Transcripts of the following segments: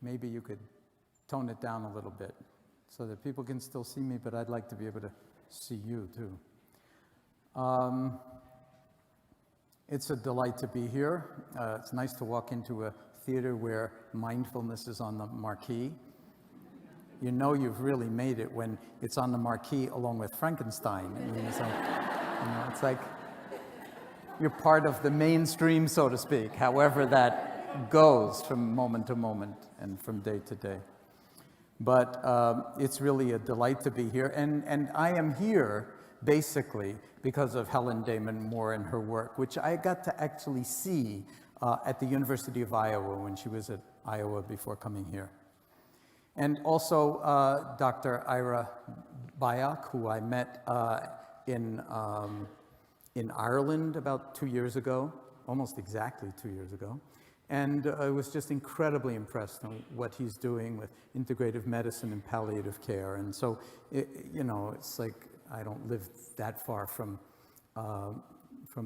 maybe you could tone it down a little bit so that people can still see me, but I'd like to be able to see you too. It's a delight to be here. It's nice to walk into a theater where mindfulness is on the marquee. You know you've really made it when it's on the marquee along with Frankenstein. I mean, it's like you're part of the mainstream, so to speak, however that goes from moment to moment and from day to day. But it's really a delight to be here. And I am here basically because of Helen Damon Moore and her work, which I got to actually see at the University of Iowa when she was at Iowa before coming here. And also Dr. Ira Byock, who I met in Ireland about 2 years ago, almost exactly 2 years ago. And I was just incredibly impressed on what he's doing with integrative medicine and palliative care. And so, it's like I don't live that far from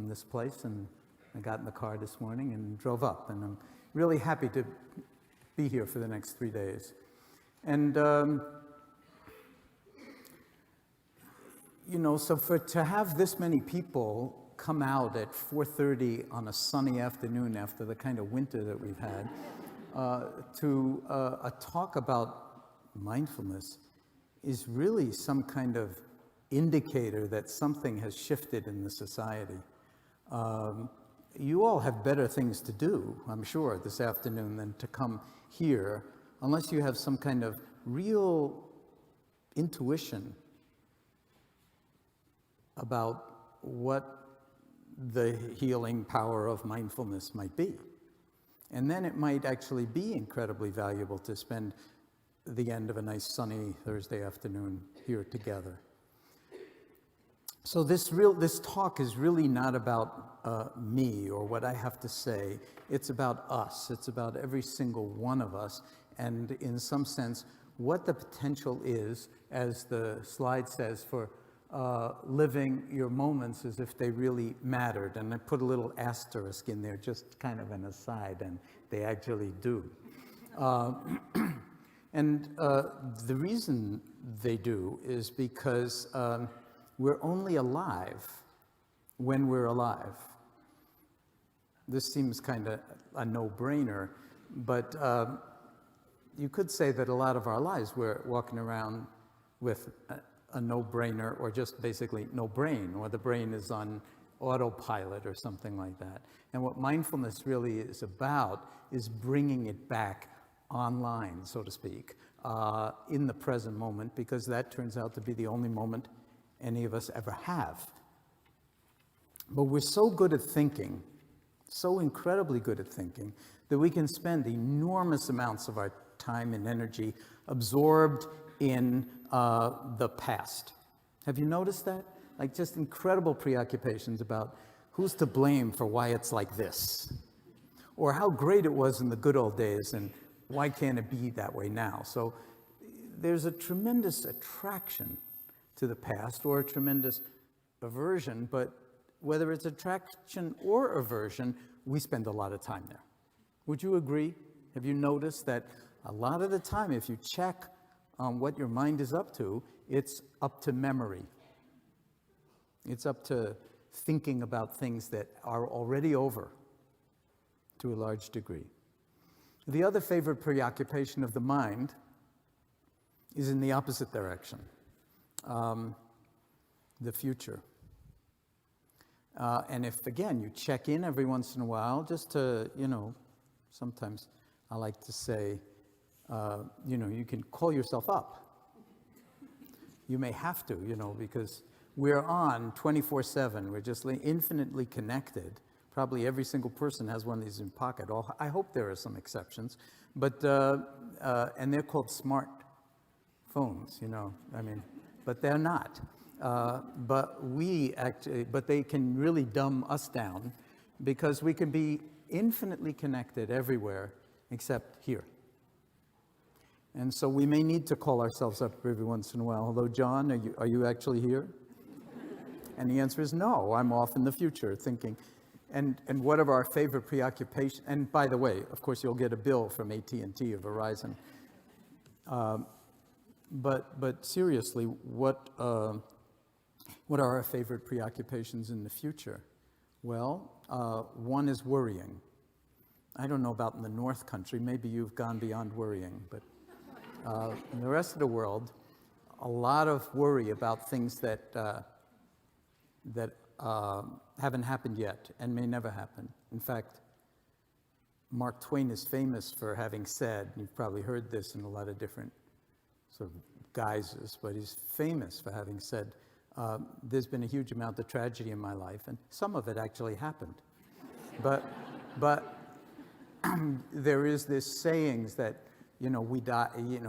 this place. And I got in the car this morning and drove up. And I'm really happy to be here for the next 3 days. And, so to have this many people come out at 4:30 on a sunny afternoon after the kind of winter that we've had to a talk about mindfulness is really some kind of indicator that something has shifted in the society. You all have better things to do, I'm sure, this afternoon than to come here, unless you have some kind of real intuition about what the healing power of mindfulness might be. And then it might actually be incredibly valuable to spend the end of a nice sunny Thursday afternoon here together. So this talk is really not about me or what I have to say. It's about us. It's about every single one of us. And in some sense, what the potential is, as the slide says, for living your moments as if they really mattered. And I put a little asterisk in there, just kind of an aside, and they actually do. And the reason they do is because we're only alive when we're alive. This seems kind of a no-brainer, but you could say that a lot of our lives we're walking around with a no-brainer, or just basically no brain, or the brain is on autopilot or something like that. And what mindfulness really is about is bringing it back online, so to speak, in the present moment, because that turns out to be the only moment any of us ever have. But we're so good at thinking, so incredibly good at thinking, that we can spend enormous amounts of our time and energy absorbed in the past. Have you noticed that? Like just incredible preoccupations about who's to blame for why it's like this, or how great it was in the good old days and why can't it be that way now? So there's a tremendous attraction to the past, or a tremendous aversion, but whether it's attraction or aversion, we spend a lot of time there. Would you agree? Have you noticed that a lot of the time, if you check on what your mind is up to, it's up to memory. It's up to thinking about things that are already over to a large degree. The other favorite preoccupation of the mind is in the opposite direction, the future. And if, again, you check in every once in a while, just to, sometimes I like to say, you can call yourself up. You may have to, because we're on 24/7. We're just infinitely connected. Probably every single person has one of these in pocket. I hope there are some exceptions, but and they're called smart phones, but they're not. But they can really dumb us down, because we can be infinitely connected everywhere except here. And so we may need to call ourselves up every once in a while. Hello, John, are you actually here? And the answer is no, I'm off in the future thinking. And what are our favorite preoccupations? And by the way, of course, you'll get a bill from AT&T or Verizon. But seriously, what are our favorite preoccupations in the future? Well, one is worrying. I don't know about in the North Country. Maybe you've gone beyond worrying, but in the rest of the world, a lot of worry about things that haven't happened yet and may never happen. In fact, Mark Twain is famous for having said, you've probably heard this in a lot of different sort of guises, but he's famous for having said, there's been a huge amount of tragedy in my life, and some of it actually happened. But there is this sayings that, we die,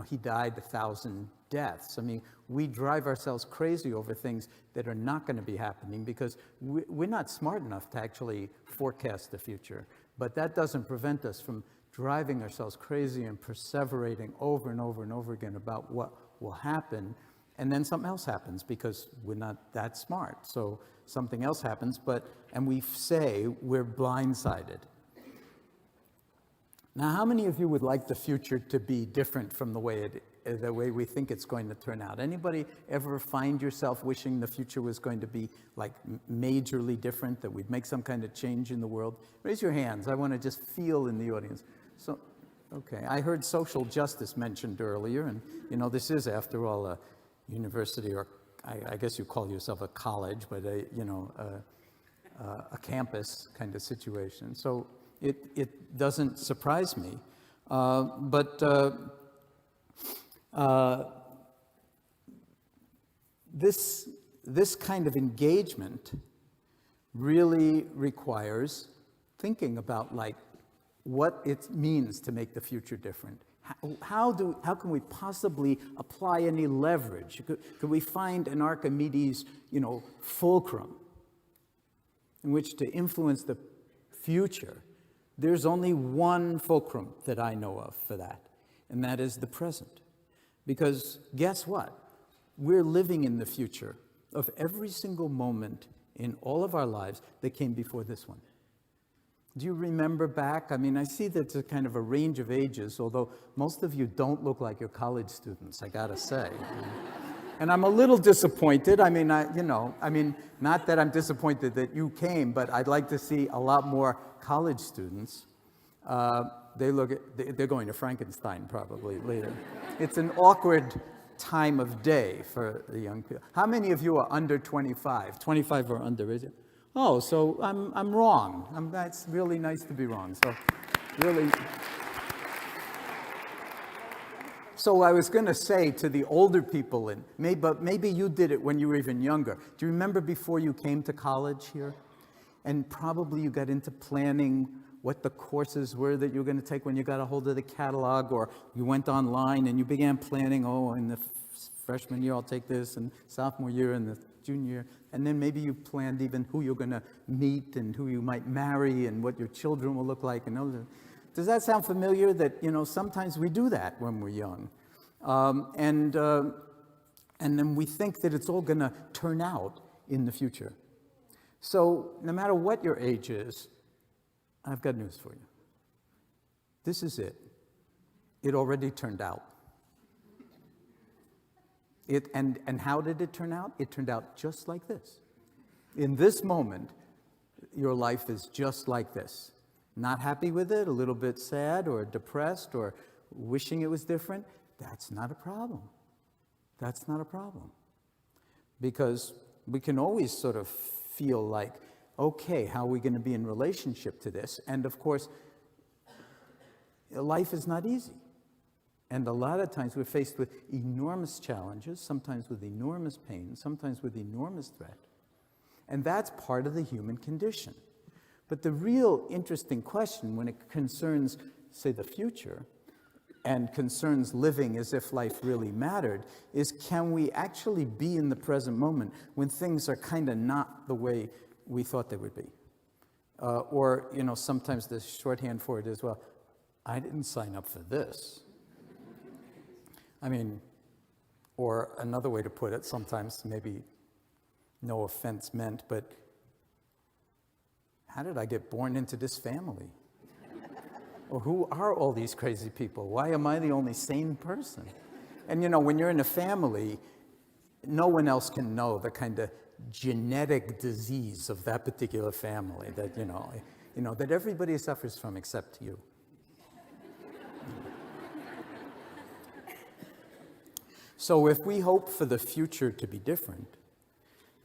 he died 1,000 deaths. I mean, we drive ourselves crazy over things that are not going to be happening because we're not smart enough to actually forecast the future. But that doesn't prevent us from driving ourselves crazy and perseverating over and over and over again about what will happen. And then something else happens because we're not that smart. So something else happens, and we say we're blindsided. Now, how many of you would like the future to be different from the way we think it's going to turn out? Anybody ever find yourself wishing the future was going to be like majorly different, that we'd make some kind of change in the world? Raise your hands. I want to just feel in the audience. So, okay, I heard social justice mentioned earlier, and this is, after all, a university, or I guess you call yourself a college, but a campus kind of situation. So it doesn't surprise me, but this kind of engagement really requires thinking about what it means to make the future different. How can we possibly apply any leverage? Could we find an Archimedes, fulcrum in which to influence the future? There's only one fulcrum that I know of for that, and that is the present. Because guess what? We're living in the future of every single moment in all of our lives that came before this one. Do you remember back? I mean, I see that it's a kind of a range of ages, although most of you don't look like you're college students, I gotta say. And I'm a little disappointed. I mean, not that I'm disappointed that you came, but I'd like to see a lot more college students. They're going to Frankenstein probably later. It's an awkward time of day for the young people. How many of you are under 25? 25 or under, is it? Oh, so I'm wrong. That's really nice to be wrong. So really. So I was going to say to the older people, but maybe you did it when you were even younger. Do you remember before you came to college here? And probably you got into planning what the courses were that you were going to take when you got a hold of the catalog, or you went online and you began planning, in the freshman year I'll take this, and sophomore year and the junior year. And then maybe you planned even who you're going to meet and who you might marry and what your children will look like. And does that sound familiar? That sometimes we do that when we're young, and then we think that it's all going to turn out in the future. So no matter what your age is, I've got news for you. This is it. It already turned out. And how did it turn out? It turned out just like this. In this moment, your life is just like this. Not happy with it, a little bit sad or depressed or wishing it was different. That's not a problem. That's not a problem. Because we can always sort of feel like, okay, how are we going to be in relationship to this? And of course, life is not easy. And a lot of times we're faced with enormous challenges, sometimes with enormous pain, sometimes with enormous threat. And that's part of the human condition. But the real interesting question when it concerns, say, the future, and concerns living as if life really mattered, is can we actually be in the present moment when things are kind of not the way we thought they would be? Or, sometimes the shorthand for it is, well, I didn't sign up for this. I mean, or another way to put it, sometimes maybe no offense meant, but how did I get born into this family? Or who are all these crazy people? Why am I the only sane person? And when you're in a family, no one else can know the kind of genetic disease of that particular family that, that everybody suffers from except you. So if we hope for the future to be different,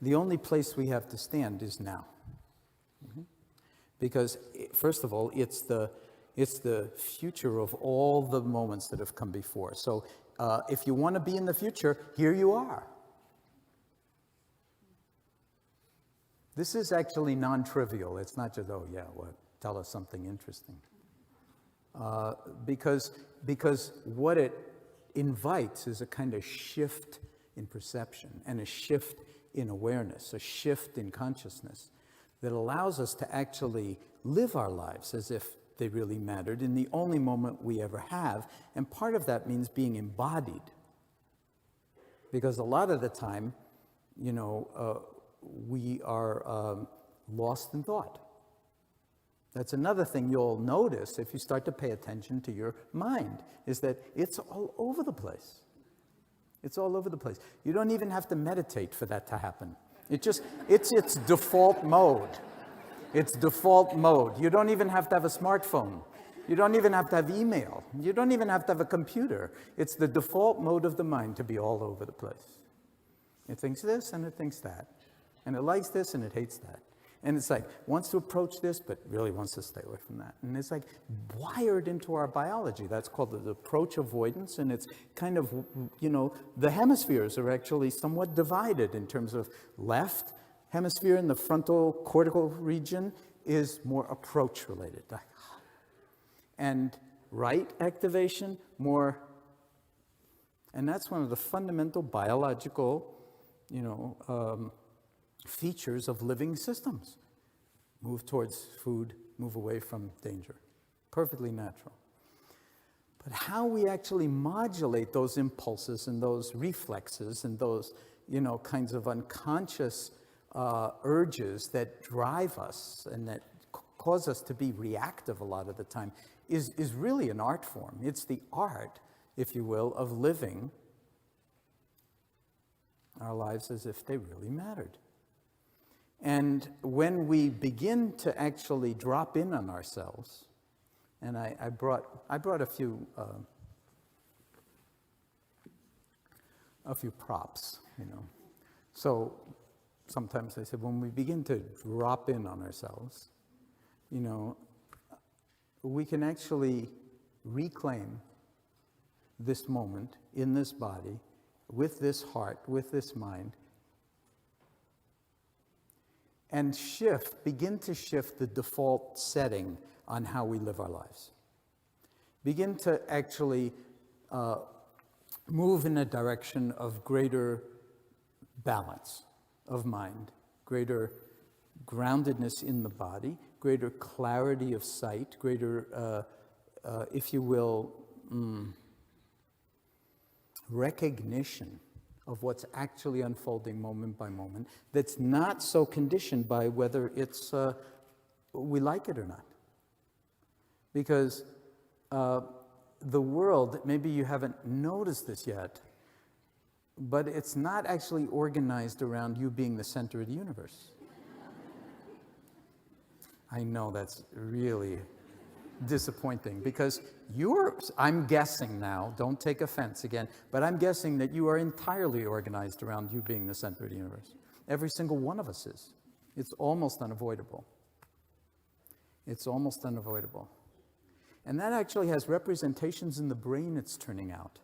the only place we have to stand is now. Because, first of all, it's the future of all the moments that have come before. So if you want to be in the future, here you are. This is actually non-trivial. It's not just, oh yeah, what? Tell us something interesting. Because what it invites is a kind of shift in perception and a shift in awareness, a shift in consciousness that allows us to actually live our lives as if they really mattered in the only moment we ever have. And part of that means being embodied. Because a lot of the time, we are lost in thought. That's another thing you'll notice if you start to pay attention to your mind, is that it's all over the place. It's all over the place. You don't even have to meditate for that to happen. It's its default mode. It's default mode. You don't even have to have a smartphone. You don't even have to have email. You don't even have to have a computer. It's the default mode of the mind to be all over the place. It thinks this and it thinks that. And it likes this and it hates that. And it's like, wants to approach this, but really wants to stay away from that. And it's like wired into our biology. That's called the approach avoidance. And it's kind of, the hemispheres are actually somewhat divided in terms of left hemisphere in the frontal cortical region is more approach related. And right activation, more, and that's one of the fundamental biological, features of living systems. Move towards food, move away from danger. Perfectly natural. But how we actually modulate those impulses and those reflexes and those, kinds of unconscious urges that drive us and that cause us to be reactive a lot of the time is really an art form. It's the art, if you will, of living our lives as if they really mattered. And when we begin to actually drop in on ourselves, and I brought a few props, So sometimes I said, when we begin to drop in on ourselves, we can actually reclaim this moment in this body, with this heart, with this mind, and begin to shift the default setting on how we live our lives. Begin to actually move in a direction of greater balance of mind, greater groundedness in the body, greater clarity of sight, greater, if you will, recognition of what's actually unfolding moment by moment, that's not so conditioned by whether it's we like it or not. Because the world, maybe you haven't noticed this yet, but it's not actually organized around you being the center of the universe. I know that's really disappointing because I'm guessing now, don't take offense again, but I'm guessing that you are entirely organized around you being the center of the universe. Every single one of us is. It's almost unavoidable. It's almost unavoidable. And that actually has representations in the brain it's turning out.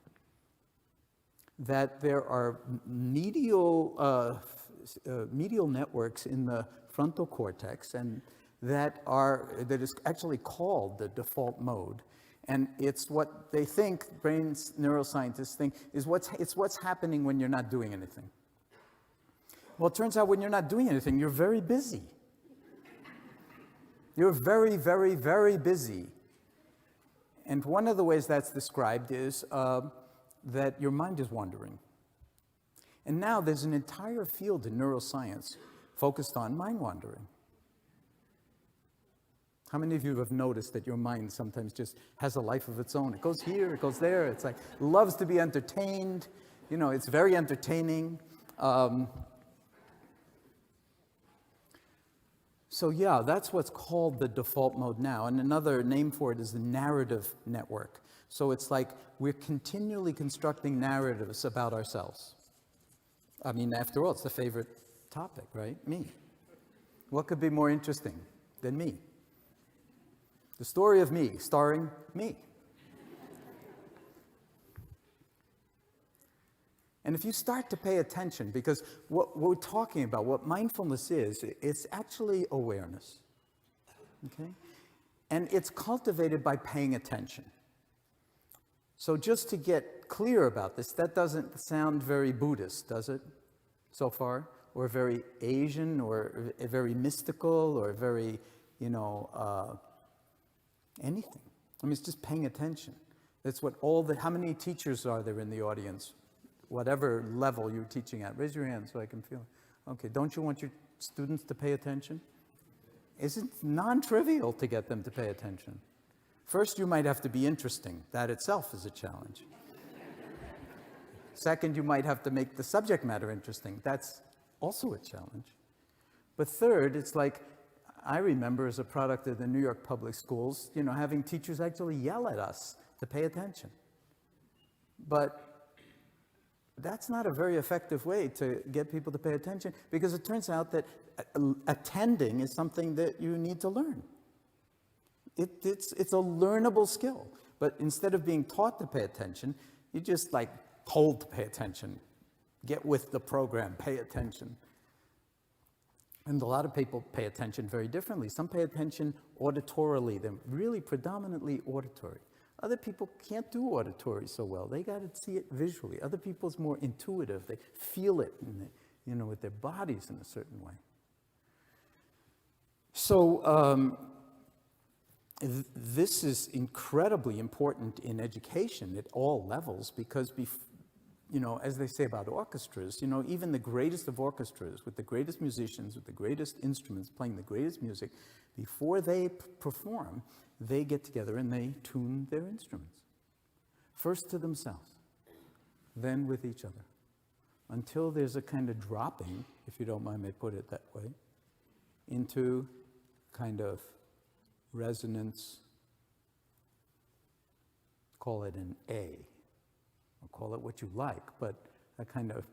That there are medial networks in the frontal cortex, and that is actually called the default mode. And it's what they think, neuroscientists think, is what's happening when you're not doing anything. Well, it turns out when you're not doing anything, you're very busy. You're very, very, very busy. And one of the ways that's described is that your mind is wandering. And now there's an entire field in neuroscience focused on mind wandering. How many of you have noticed that your mind sometimes just has a life of its own? It goes here, it goes there. It's like, loves to be entertained. You know, it's very entertaining. So yeah, that's what's called the default mode now. And another name for it is the narrative network. So it's like we're continually constructing narratives about ourselves. I mean, after all, it's the favorite topic, right? Me. What could be more interesting than me? The story of me, starring me. And if you start to pay attention, because what we're talking about, what mindfulness is, it's actually awareness, okay? And it's cultivated by paying attention. So just to get clear about this, that doesn't sound very Buddhist, does it, so far? Or very Asian, or very mystical, or very, anything. I mean, it's just paying attention. That's what how many teachers are there in the audience? Whatever level you're teaching at. Raise your hand so I can feel it. Okay, don't you want your students to pay attention? It's non-trivial to get them to pay attention. First, you might have to be interesting. That itself is a challenge. Second, you might have to make the subject matter interesting. That's also a challenge. But third, it's like, I remember as a product of the New York public schools, having teachers actually yell at us to pay attention. But that's not a very effective way to get people to pay attention, because it turns out that attending is something that you need to learn. It's a learnable skill. But instead of being taught to pay attention, you just told to pay attention. Get with the program, pay attention. And a lot of people pay attention very differently. Some pay attention auditorily. They're really predominantly auditory. Other people can't do auditory so well. They got to see it visually. Other people, it's more intuitive. They feel it, with their bodies in a certain way. So this is incredibly important in education at all levels, because as they say about orchestras, even the greatest of orchestras, with the greatest musicians, with the greatest instruments, playing the greatest music, before they perform, they get together and they tune their instruments. First to themselves, then with each other, until there's a kind of dropping, if you don't mind me put it that way, into kind of resonance, call it an A, or call it what you like, but a kind of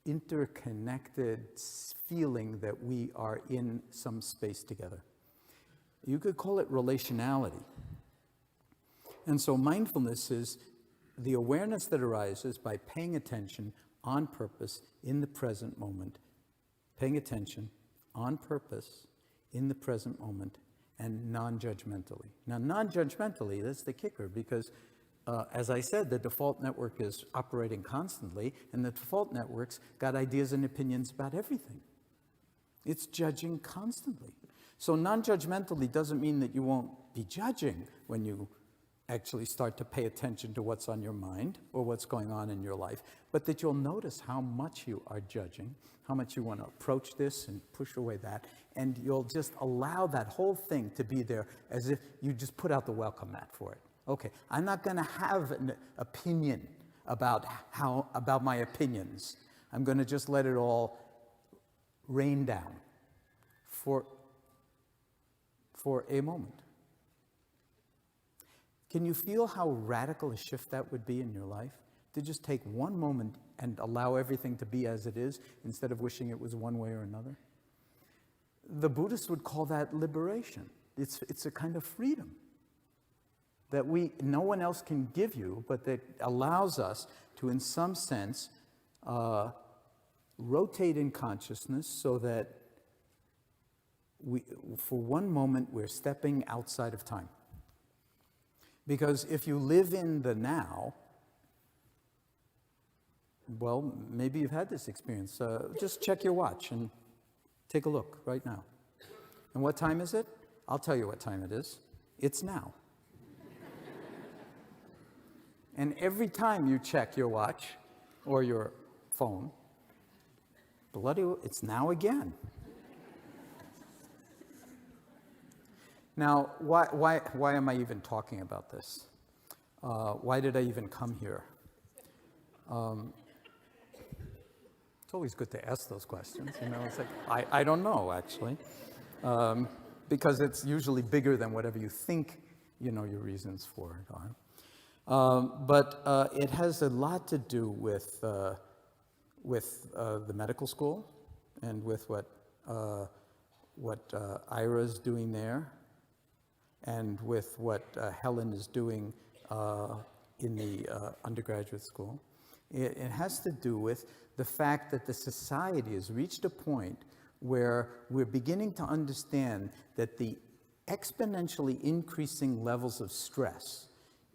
interconnected feeling that we are in some space together. You could call it relationality. And so mindfulness is the awareness that arises by paying attention on purpose in the present moment. Paying attention on purpose in the present moment and non-judgmentally. Now, non-judgmentally, that's the kicker, because as I said, the default network is operating constantly, and the default network's got ideas and opinions about everything. It's judging constantly. So non-judgmentally doesn't mean that you won't be judging when you actually start to pay attention to what's on your mind or what's going on in your life, but that you'll notice how much you are judging, how much you want to approach this and push away that, and you'll just allow that whole thing to be there as if you just put out the welcome mat for it. Okay, I'm not going to have an opinion about my opinions. I'm going to just let it all rain down for a moment. Can you feel how radical a shift that would be in your life? To just take one moment and allow everything to be as it is, instead of wishing it was one way or another? The Buddhists would call that liberation. It's a kind of freedom that no one else can give you, but that allows us to, in some sense, rotate in consciousness so that for one moment, we're stepping outside of time. Because if you live in the now, well, maybe you've had this experience. Just check your watch and take a look right now. And what time is it? I'll tell you what time it is. It's now. And every time you check your watch or your phone, it's now again. Now, why am I even talking about this? Why did I even come here? It's always good to ask those questions, you know. It's like, I don't know, actually, because it's usually bigger than whatever you think, you know, your reasons for it are. But it has a lot to do with the medical school and with what Ira's doing there, and with what Helen is doing in the undergraduate school. It has to do with the fact that the society has reached a point where we're beginning to understand that the exponentially increasing levels of stress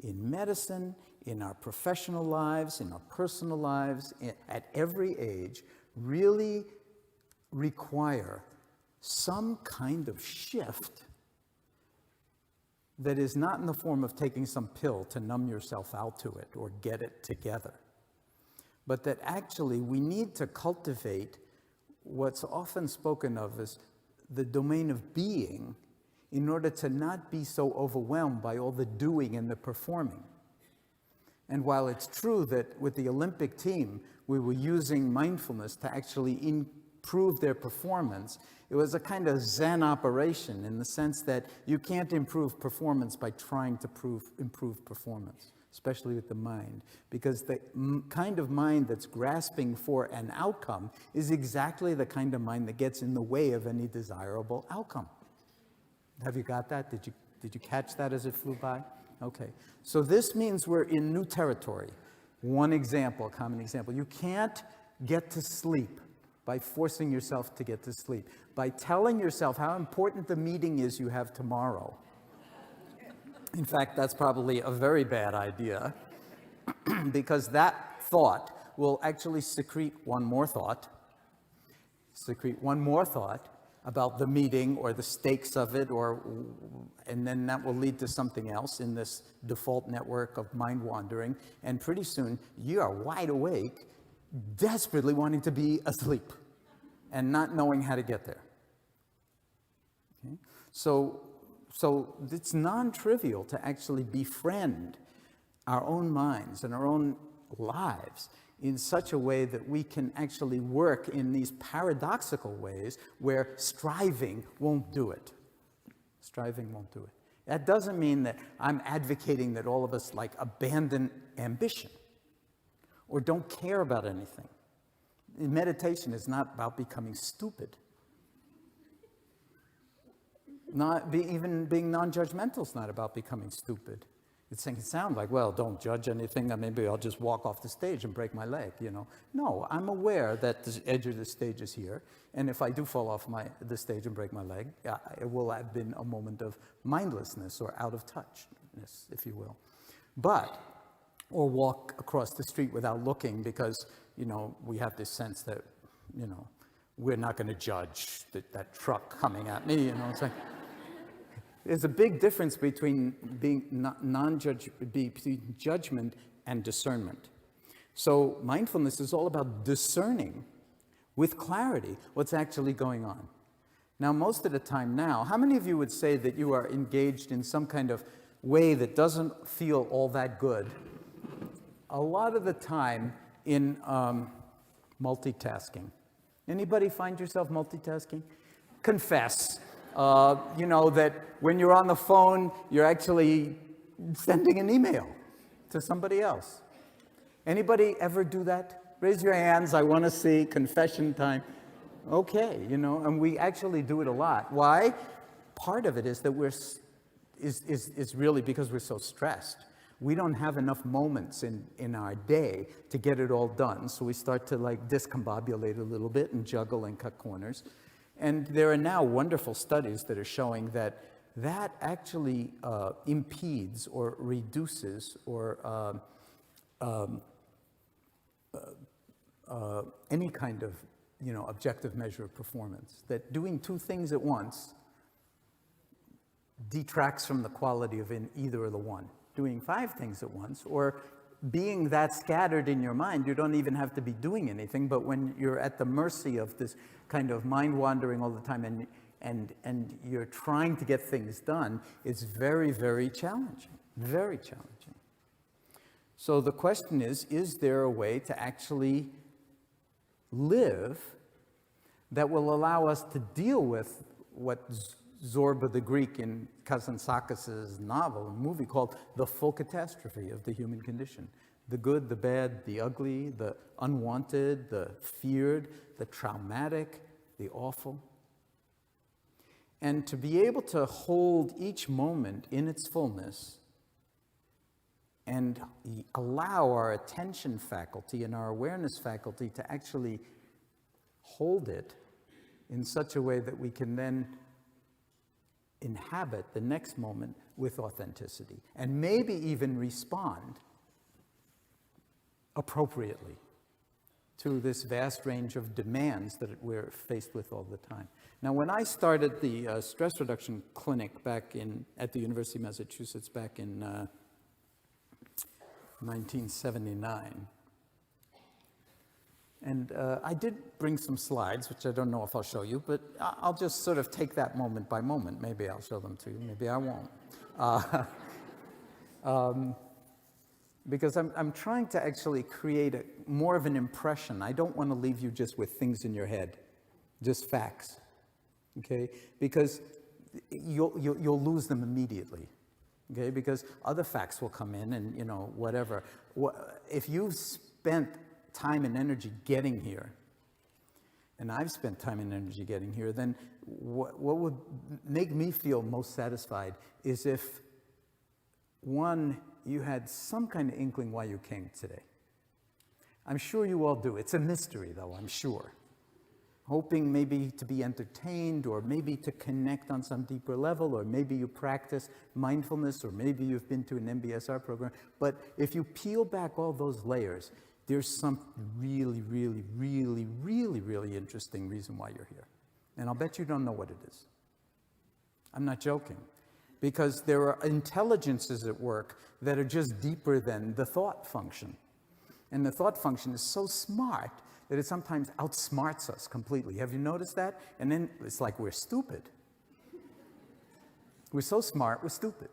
in medicine, in our professional lives, in our personal lives, at every age, really require some kind of shift that is not in the form of taking some pill to numb yourself out to it or get it together, but that actually we need to cultivate what's often spoken of as the domain of being in order to not be so overwhelmed by all the doing and the performing. And while it's true that with the Olympic team, we were using mindfulness to actually improve their performance, it was a kind of Zen operation in the sense that you can't improve performance by trying to improve performance, especially with the mind, because the kind of mind that's grasping for an outcome is exactly the kind of mind that gets in the way of any desirable outcome. Have you got that? Did you catch that as it flew by? Okay. So this means we're in new territory. One example, a common example. You can't get to sleep by forcing yourself to get to sleep, by telling yourself how important the meeting is you have tomorrow. In fact, that's probably a very bad idea because that thought will actually secrete one more thought about the meeting or the stakes of it, and then that will lead to something else in this default network of mind wandering. And pretty soon you are wide awake, desperately wanting to be asleep and not knowing how to get there. Okay? So it's non-trivial to actually befriend our own minds and our own lives in such a way that we can actually work in these paradoxical ways where striving won't do it. Striving won't do it. That doesn't mean that I'm advocating that all of us like abandon ambition or don't care about anything. Meditation is not about becoming stupid. Even being non-judgmental is not about becoming stupid. It can sound like, well, don't judge anything, and maybe I'll just walk off the stage and break my leg, you know. No, I'm aware that the edge of the stage is here, and if I do fall off the stage and break my leg, it will have been a moment of mindlessness or out of touchness, if you will. Or walk across the street without looking because, you know, we have this sense that, you know, we're not going to judge that truck coming at me, you know. It's like, there's a big difference between being between judgment and discernment. So mindfulness is all about discerning with clarity what's actually going on. Now, most of the time now, how many of you would say that you are engaged in some kind of way that doesn't feel all that good? A lot of the time in multitasking. Anybody find yourself multitasking? Confess. You know, that when you're on the phone, you're actually sending an email to somebody else. Anybody ever do that? Raise your hands. I want to see. Confession time. Okay, you know, and we actually do it a lot. Why? Part of it is that is really because we're so stressed. We don't have enough moments in our day to get it all done, so we start to like discombobulate a little bit and juggle and cut corners. And there are now wonderful studies that are showing that actually impedes or reduces or any kind of, you know, objective measure of performance. That doing two things at once detracts from the quality of either of the one. Doing 5 things at once, or being that scattered in your mind, you don't even have to be doing anything, but when you're at the mercy of this kind of mind wandering all the time, and and you're trying to get things done, it's very, very challenging, very challenging. So the question is there a way to actually live that will allow us to deal with what Zorba the Greek in Kazantzakis' novel, a movie called The Full Catastrophe of the Human Condition. The good, the bad, the ugly, the unwanted, the feared, the traumatic, the awful. And to be able to hold each moment in its fullness and allow our attention faculty and our awareness faculty to actually hold it in such a way that we can then inhabit the next moment with authenticity and maybe even respond appropriately to this vast range of demands that we're faced with all the time. Now, when I started the stress reduction clinic back at the University of Massachusetts back in 1979, and I did bring some slides, which I don't know if I'll show you, but I'll just sort of take that moment by moment. Maybe I'll show them to you, maybe I won't. Because I'm trying to actually create more of an impression. I don't want to leave you just with things in your head, just facts, okay? Because you'll lose them immediately, okay? Because other facts will come in and, you know, whatever. If you've spent time and energy getting here, and I've spent time and energy getting here, then what would make me feel most satisfied is if, one, you had some kind of inkling why you came today. I'm sure you all do. It's a mystery, though, I'm sure. Hoping maybe to be entertained, or maybe to connect on some deeper level, or maybe you practice mindfulness, or maybe you've been to an MBSR program. But if you peel back all those layers, there's some really, really, really, really, really interesting reason why you're here. And I'll bet you don't know what it is. I'm not joking. Because there are intelligences at work that are just deeper than the thought function. And the thought function is so smart that it sometimes outsmarts us completely. Have you noticed that? And then it's like we're stupid. We're so smart, we're stupid.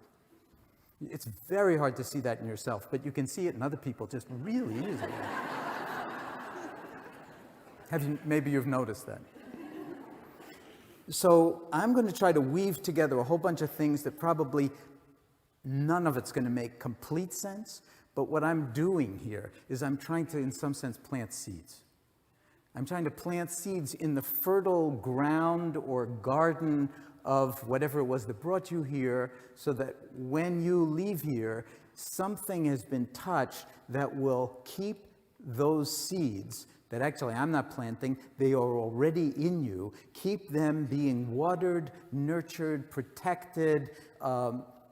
It's very hard to see that in yourself, but you can see it in other people just really easily. Maybe you've noticed that. So I'm going to try to weave together a whole bunch of things that probably none of it's going to make complete sense, but what I'm doing here is I'm trying to, in some sense, plant seeds. I'm trying to plant seeds in the fertile ground or garden of whatever it was that brought you here, so that when you leave here, something has been touched that will keep those seeds that actually I'm not planting, they are already in you, keep them being watered, nurtured, protected,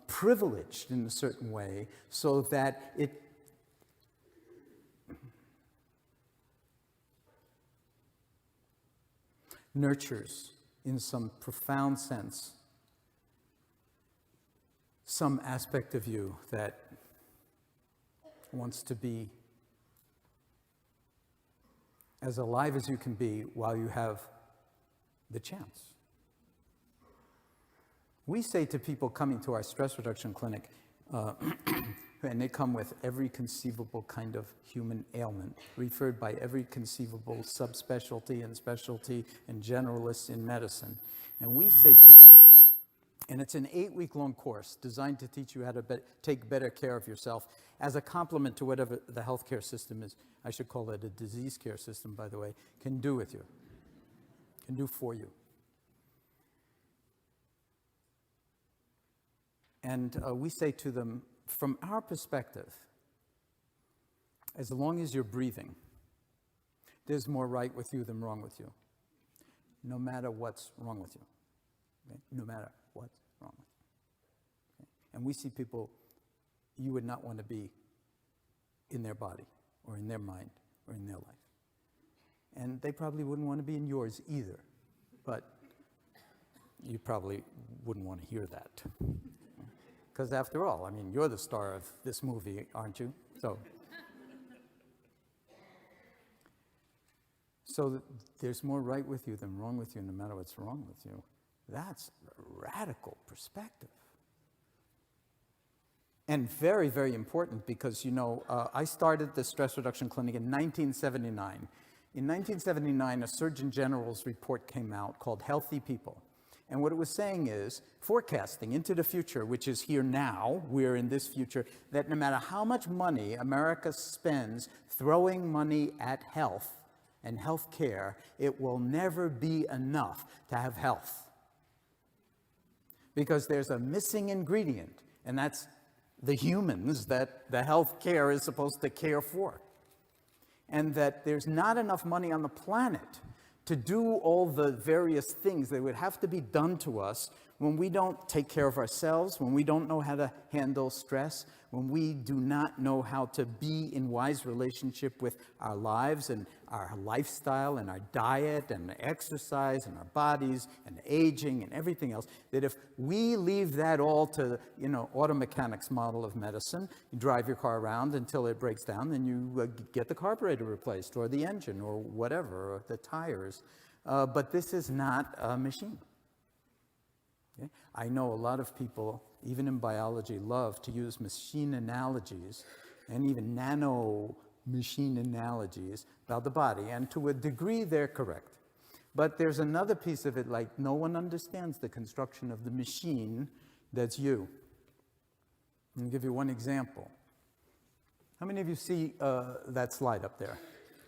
privileged in a certain way, so that it nurtures, in some profound sense, some aspect of you that wants to be as alive as you can be while you have the chance. We say to people coming to our stress reduction clinic, and they come with every conceivable kind of human ailment, referred by every conceivable subspecialty and specialty and generalist in medicine. And we say to them, and it's an 8-week-long course designed to teach you how to take better care of yourself as a complement to whatever the healthcare system is, I should call it a disease care system, by the way, can do with you, can do for you. And we say to them, from our perspective, as long as you're breathing, there's more right with you than wrong with you, no matter what's wrong with you. Okay? No matter what's wrong with you. Okay? And we see people you would not want to be in their body or in their mind or in their life. And they probably wouldn't want to be in yours either, but you probably wouldn't want to hear that. Because after all, I mean, you're the star of this movie, aren't you? So there's more right with you than wrong with you, no matter what's wrong with you. That's a radical perspective. And very, very important because, I started the stress reduction clinic in 1979. In 1979, a Surgeon General's report came out called Healthy People. And what it was saying is, forecasting into the future, which is here now, we're in this future, that no matter how much money America spends throwing money at health and health care, it will never be enough to have health. Because there's a missing ingredient, and that's the humans that the health care is supposed to care for. And that there's not enough money on the planet to do all the various things that would have to be done to us when we don't take care of ourselves, when we don't know how to handle stress, when we do not know how to be in wise relationship with our lives and our lifestyle and our diet and exercise and our bodies and aging and everything else, that if we leave that all to, auto mechanics model of medicine, you drive your car around until it breaks down, then you get the carburetor replaced or the engine or whatever, or the tires. But this is not a machine. Okay? I know a lot of people, even in biology, love to use machine analogies and even nano machine analogies about the body. And to a degree, they're correct. But there's another piece of it, like no one understands the construction of the machine that's you. I'll give you one example. How many of you see that slide up there?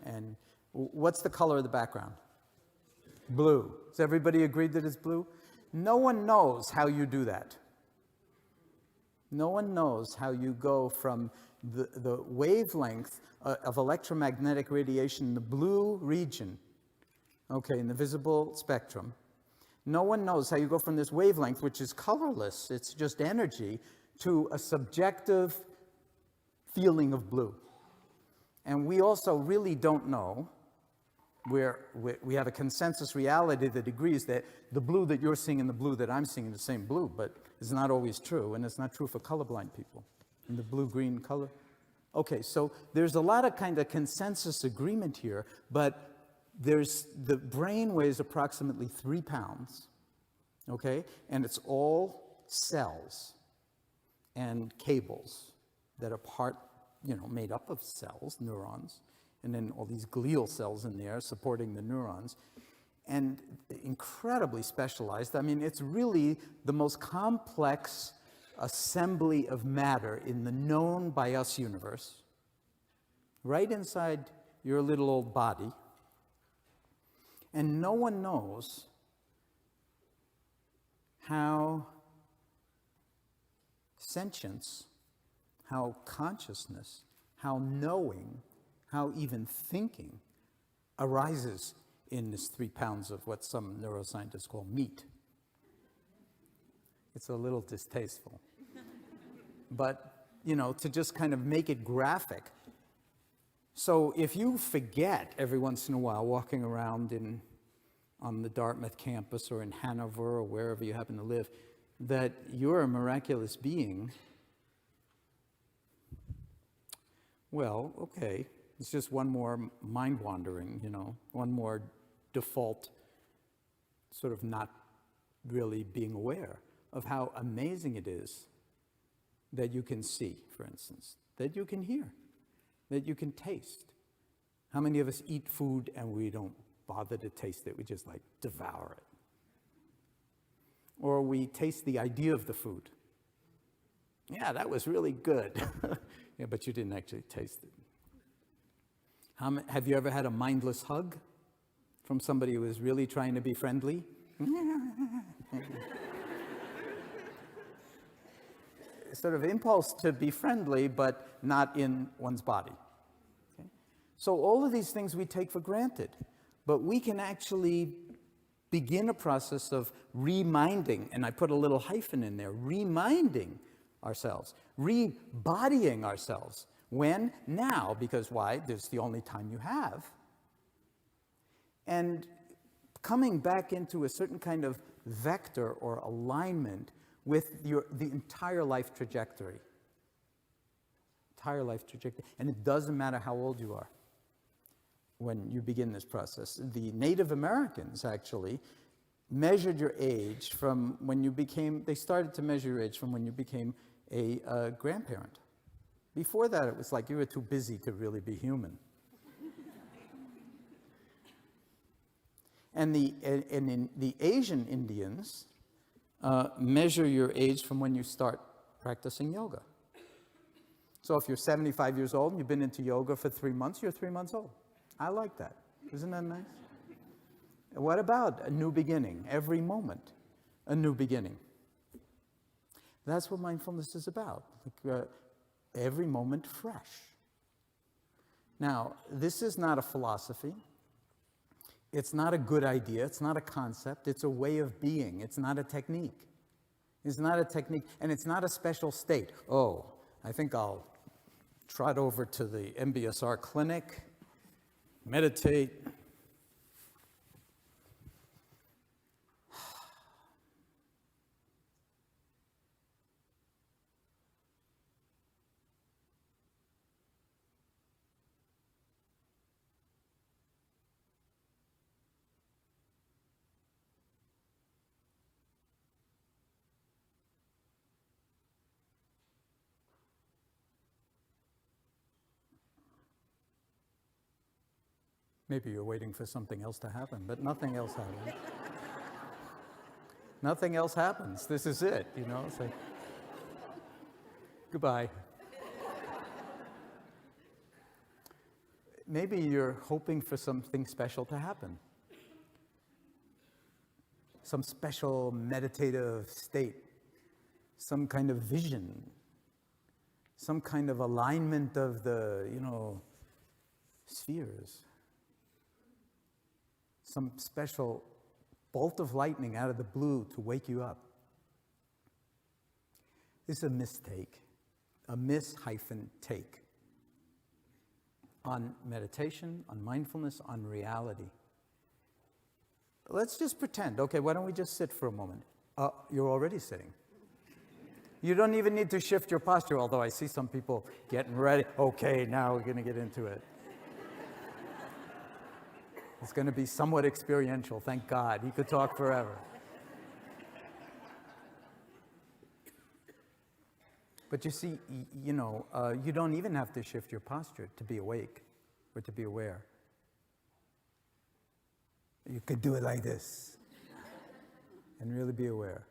And what's the color of the background? Blue. Does everybody agree that it's blue? No one knows how you do that. No one knows how you go from the wavelength of electromagnetic radiation in the blue region, okay, in the visible spectrum. No one knows how you go from this wavelength, which is colorless, it's just energy, to a subjective feeling of blue. And we also really don't know, we have a consensus reality that agrees that the blue that you're seeing and the blue that I'm seeing is the same blue, but it's not always true, and it's not true for colorblind people. In the blue-green color. Okay, so there's a lot of kind of consensus agreement here, but the brain weighs approximately 3 pounds, okay? And it's all cells and cables that are made up of cells, neurons, and then all these glial cells in there supporting the neurons, and incredibly specialized. I mean, it's really the most complex assembly of matter in the known by us universe, right inside your little old body. And no one knows how sentience, how consciousness, how knowing, how even thinking arises in this 3 pounds of what some neuroscientists call meat. It's a little distasteful. But, to just kind of make it graphic. So if you forget every once in a while walking around on the Dartmouth campus or in Hanover or wherever you happen to live, that you're a miraculous being, well, okay, it's just one more mind wandering, one more default sort of not really being aware of how amazing it is that you can see, for instance, that you can hear, that you can taste. How many of us eat food and we don't bother to taste it, we just devour it? Or we taste the idea of the food. Yeah, that was really good. Yeah, but you didn't actually taste it. Have you ever had a mindless hug from somebody who was really trying to be friendly? Sort of impulse to be friendly, but not in one's body. Okay? So all of these things we take for granted, but we can actually begin a process of reminding, and I put a little hyphen in there, reminding ourselves, rebodying ourselves. When? Now, because why? This is the only time you have. And coming back into a certain kind of vector or alignment with the entire life trajectory. Entire life trajectory. And it doesn't matter how old you are when you begin this process. The Native Americans, actually, measured your age from when you became, they started to measure your age from when you became a grandparent. Before that, it was like you were too busy to really be human. And in the Asian Indians measure your age from when you start practicing yoga. So if you're 75 years old and you've been into yoga for 3 months, you're 3 months old. I like that. Isn't that nice? What about a new beginning? Every moment, a new beginning. That's what mindfulness is about. Every moment fresh. Now, this is not a philosophy. It's not a good idea. It's not a concept. It's a way of being. It's not a technique. It's not a technique, and it's not a special state. Oh, I think I'll trot over to the MBSR clinic, meditate. Maybe you're waiting for something else to happen, but nothing else happens. Nothing else happens. This is it, you know. It's like, goodbye. Maybe you're hoping for something special to happen. Some special meditative state, some kind of vision, some kind of alignment of the, spheres. Some special bolt of lightning out of the blue to wake you up. This is a mistake, a miss-take on meditation, on mindfulness, on reality. Let's just pretend. Okay, why don't we just sit for a moment? You're already sitting. You don't even need to shift your posture, although I see some people getting ready. Okay, now we're going to get into it. It's going to be somewhat experiential, thank God. He could talk forever. But you see, you don't even have to shift your posture to be awake or to be aware. You could do it like this and really be aware.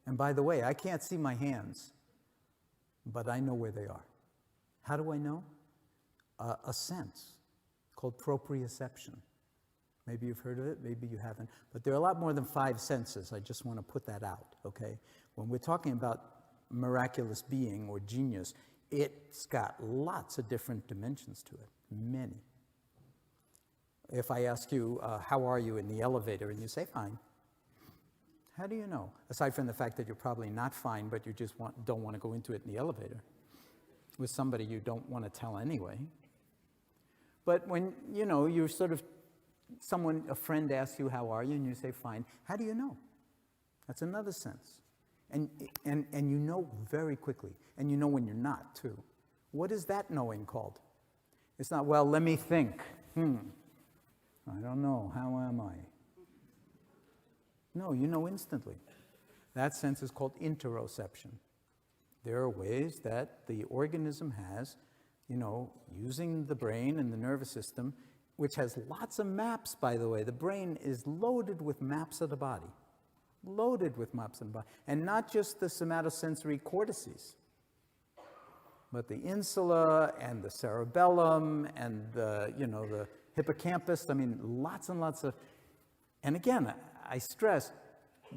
And by the way, I can't see my hands, but I know where they are. How do I know? A sense called proprioception. Maybe you've heard of it, maybe you haven't. But there are a lot more than 5 senses. I just want to put that out, okay? When we're talking about miraculous being or genius, it's got lots of different dimensions to it, many. If I ask you, how are you in the elevator, and you say, fine, how do you know? Aside from the fact that you're probably not fine, but you just don't want to go into it in the elevator with somebody you don't want to tell anyway. But when, you're sort of, a friend asks you, how are you? And you say, fine. How do you know? That's another sense. And you know very quickly. And you know when you're not, too. What is that knowing called? It's not, well, let me think. I don't know. How am I? No, you know instantly. That sense is called interoception. There are ways that the organism has, using the brain and the nervous system, which has lots of maps, by the way. The brain is loaded with maps of the body. Loaded with maps of the body. And not just the somatosensory cortices, but the insula and the cerebellum and the hippocampus. I mean, lots and lots of... And again, I stress,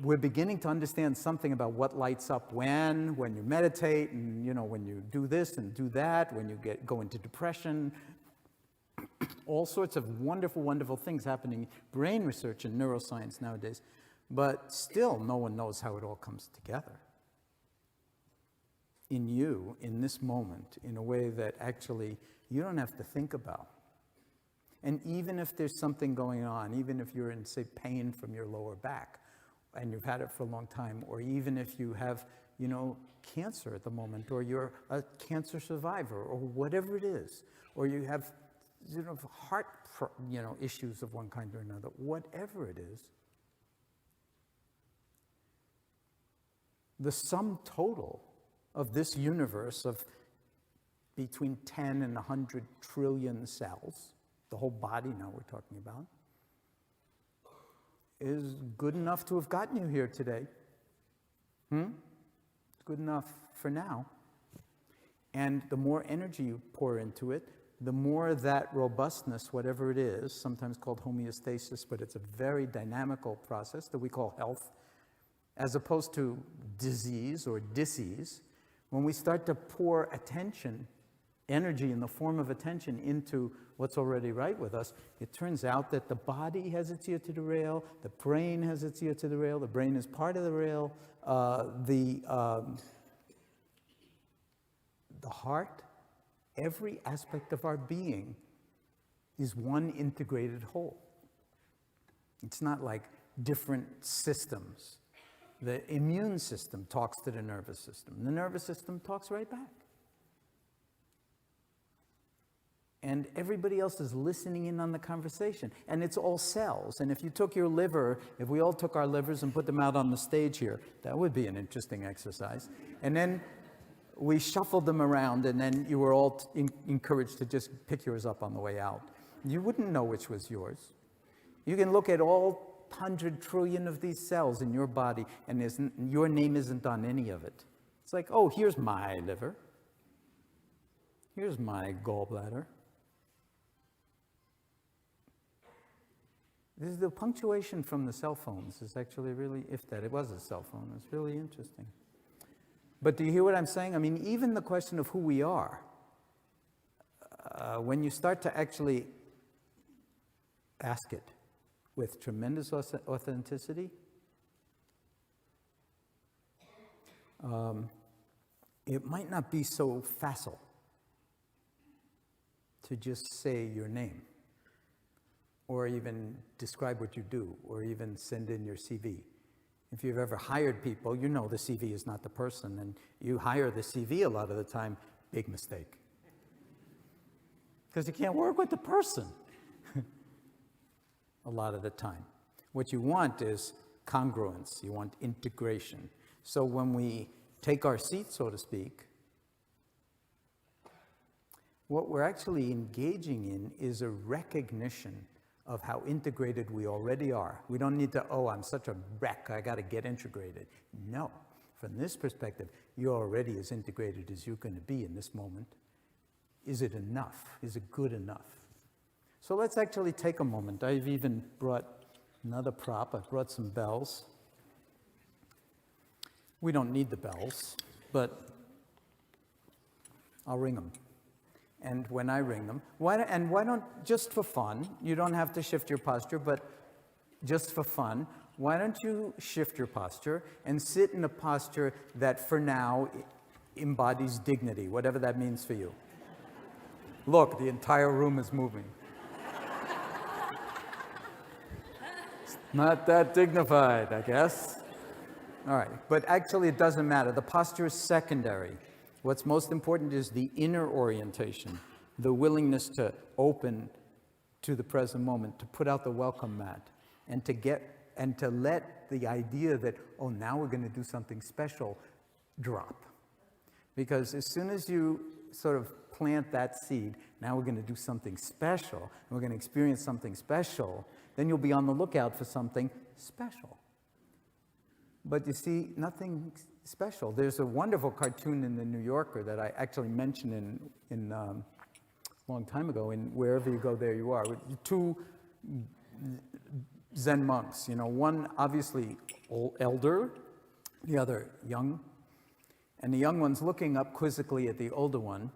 we're beginning to understand something about what lights up when you meditate, and when you do this and do that, when you go into depression. All sorts of wonderful, wonderful things happening in brain research and neuroscience nowadays. But still, no one knows how it all comes together in you, in this moment, in a way that actually you don't have to think about. And even if there's something going on, even if you're in, say, pain from your lower back, and you've had it for a long time, or even if you have, cancer at the moment, or you're a cancer survivor, or whatever it is, or you have heart, issues of one kind or another, whatever it is, the sum total of this universe of between 10 and 100 trillion cells, the whole body now we're talking about, is good enough to have gotten you here today. It's good enough for now. And the more energy you pour into it, the more that robustness, whatever it is, sometimes called homeostasis, but it's a very dynamical process that we call health, as opposed to disease or disease. When we start to pour attention, energy in the form of attention into what's already right with us, it turns out that the body has its ear to the rail, the brain has its ear to the rail, the brain is part of the rail, the heart, every aspect of our being is one integrated whole. It's not like different systems. The immune system talks to the nervous system. The nervous system talks right back. And everybody else is listening in on the conversation. And it's all cells. And if you took your liver, if we all took our livers and put them out on the stage here, that would be an interesting exercise. And then we shuffled them around, and then you were all encouraged to just pick yours up on the way out. You wouldn't know which was yours. You can look at all 100 trillion of these cells in your body, and your name isn't on any of it. It's like, oh, here's my liver. Here's my gallbladder. This is the punctuation from the cell phones is actually really, if that it was a cell phone, it's really interesting. But do you hear what I'm saying? I mean, even the question of who we are, when you start to actually ask it with tremendous authenticity, it might not be so facile to just say your name, or even describe what you do, or even send in your CV. If you've ever hired people, you know the CV is not the person, and you hire the CV a lot of the time, big mistake. Because you can't work with the person a lot of the time. What you want is congruence, you want integration. So when we take our seat, so to speak, what we're actually engaging in is a recognition of how integrated we already are. We don't need to, oh, I'm such a wreck, I got to get integrated. No, from this perspective, you're already as integrated as you're going to be in this moment. Is it enough? Is it good enough? So let's actually take a moment. I've even brought another prop. I've brought some bells. We don't need the bells, but I'll ring them. And when I ring them, why don't, just for fun, you don't have to shift your posture, but just for fun, why don't you shift your posture and sit in a posture that for now embodies dignity, whatever that means for you. Look, the entire room is moving. It's not that dignified, I guess. All right, but actually it doesn't matter. The posture is secondary. What's most important is the inner orientation, the willingness to open to the present moment, to put out the welcome mat, and to let the idea that, oh, now we're going to do something special, drop. Because as soon as you sort of plant that seed, now we're going to do something special, and we're going to experience something special, then you'll be on the lookout for something special. But you see, nothing special. There's a wonderful cartoon in the New Yorker that I actually mentioned in a long time ago, in Wherever You Go, There You Are, with two Zen monks, one obviously elder, the other young, and the young one's looking up quizzically at the older one,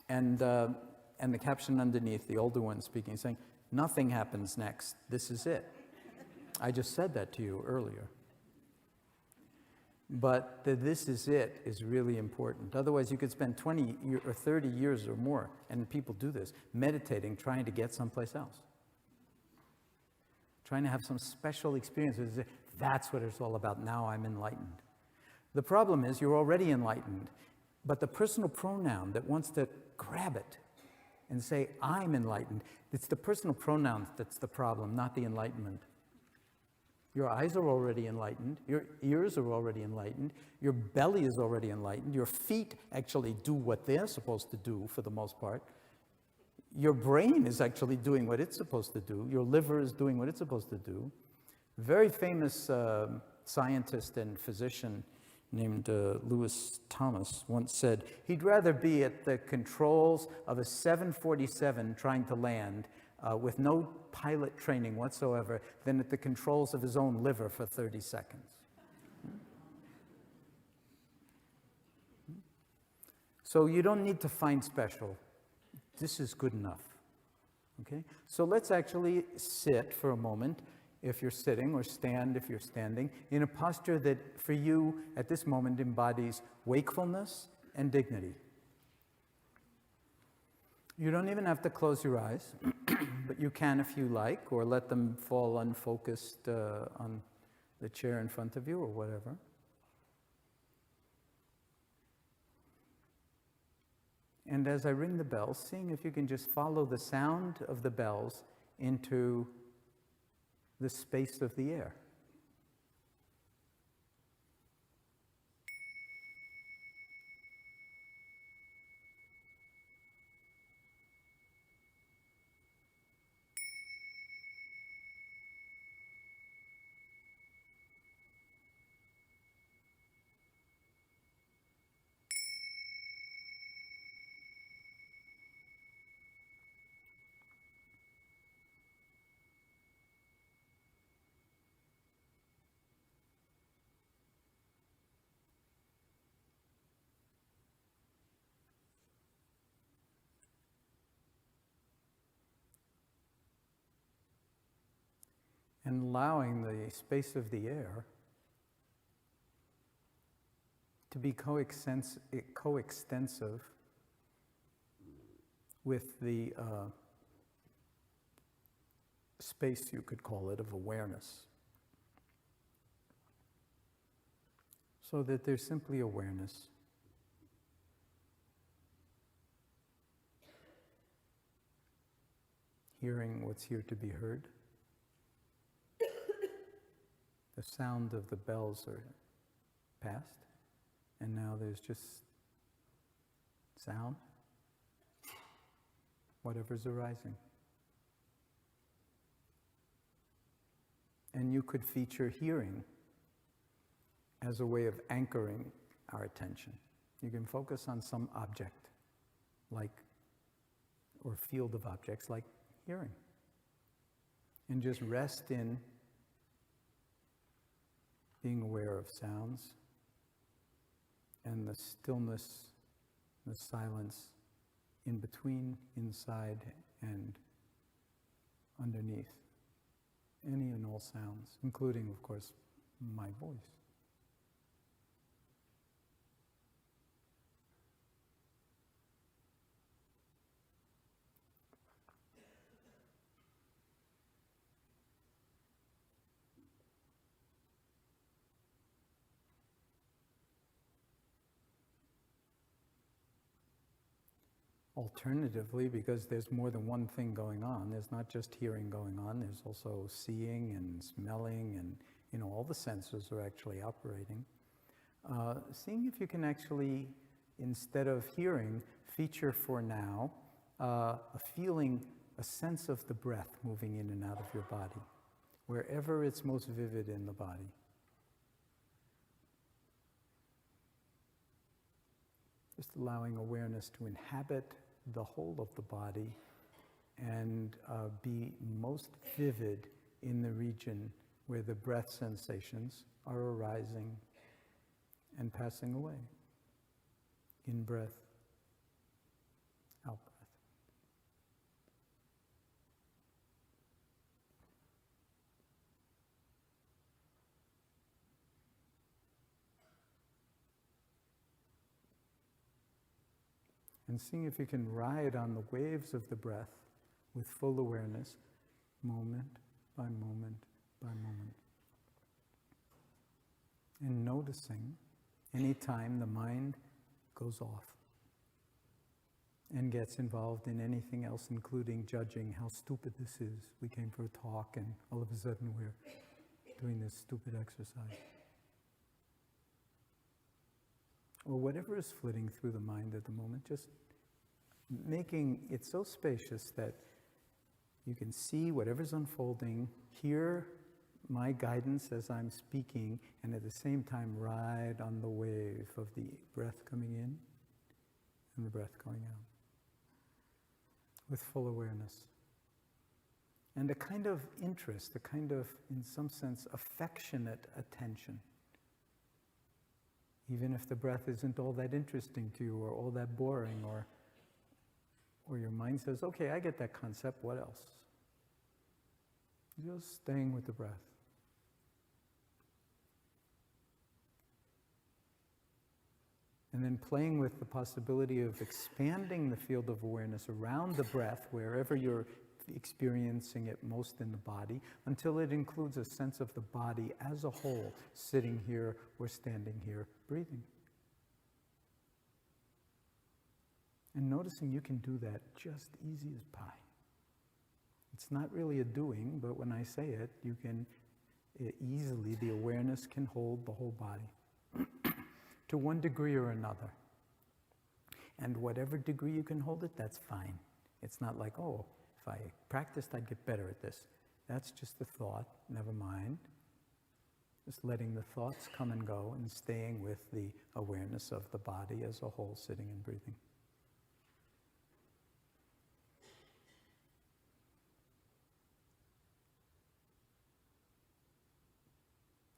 and the caption underneath, the older one speaking, saying, "Nothing happens next, this is it." I just said that to you earlier. But the "this is it" is really important. Otherwise, you could spend 20 or 30 years or more, and people do this, meditating, trying to get someplace else. Trying to have some special experience. That's what it's all about. Now I'm enlightened. The problem is you're already enlightened, but the personal pronoun that wants to grab it and say, I'm enlightened. It's the personal pronouns that's the problem, not the enlightenment. Your eyes are already enlightened. Your ears are already enlightened. Your belly is already enlightened. Your feet actually do what they're supposed to do for the most part. Your brain is actually doing what it's supposed to do. Your liver is doing what it's supposed to do. A very famous scientist and physician named Lewis Thomas once said he'd rather be at the controls of a 747 trying to land with no pilot training whatsoever than at the controls of his own liver for 30 seconds. So you don't need to find special. This is good enough. Okay? So let's actually sit for a moment, if you're sitting, or stand if you're standing, in a posture that for you at this moment embodies wakefulness and dignity. You don't even have to close your eyes, but you can if you like, or let them fall unfocused on the chair in front of you or whatever. And as I ring the bells, seeing if you can just follow the sound of the bells into the space of the air. And allowing the space of the air to be coextensive with the space, you could call it, of awareness. So that there's simply awareness. Hearing what's here to be heard. The sound of the bells are past, and now there's just sound, whatever's arising. And you could feature hearing as a way of anchoring our attention. You can focus on some object, or field of objects like hearing, and just rest in being aware of sounds and the stillness, the silence in between, inside, and underneath any and all sounds, including, of course, my voice. Alternatively, because there's more than one thing going on, there's not just hearing going on, there's also seeing and smelling, and all the senses are actually operating. Seeing if you can actually, instead of hearing, feature for now a feeling, a sense of the breath moving in and out of your body, wherever it's most vivid in the body. Just allowing awareness to inhabit the whole of the body and be most vivid in the region where the breath sensations are arising and passing away. In breath, out breath. And seeing if you can ride on the waves of the breath with full awareness, moment by moment by moment. And noticing any time the mind goes off. and gets involved in anything else, including judging how stupid this is. We came for a talk and all of a sudden we're doing this stupid exercise. Or whatever is flitting through the mind at the moment, just making it so spacious that you can see whatever's unfolding, hear my guidance as I'm speaking, and at the same time ride on the wave of the breath coming in and the breath going out with full awareness. And a kind of interest, a kind of, in some sense, affectionate attention. Even if the breath isn't all that interesting to you or all that boring, or your mind says, okay, I get that concept, what else? Just staying with the breath. And then playing with the possibility of expanding the field of awareness around the breath, wherever you're experiencing it most in the body, until it includes a sense of the body as a whole, sitting here or standing here, breathing. And noticing you can do that just easy as pie. It's not really a doing, but when I say it, you can easily, the awareness can hold the whole body to one degree or another. And whatever degree you can hold it, that's fine. It's not like, oh, if I practiced, I'd get better at this. That's just a thought, never mind. Just letting the thoughts come and go and staying with the awareness of the body as a whole, sitting and breathing.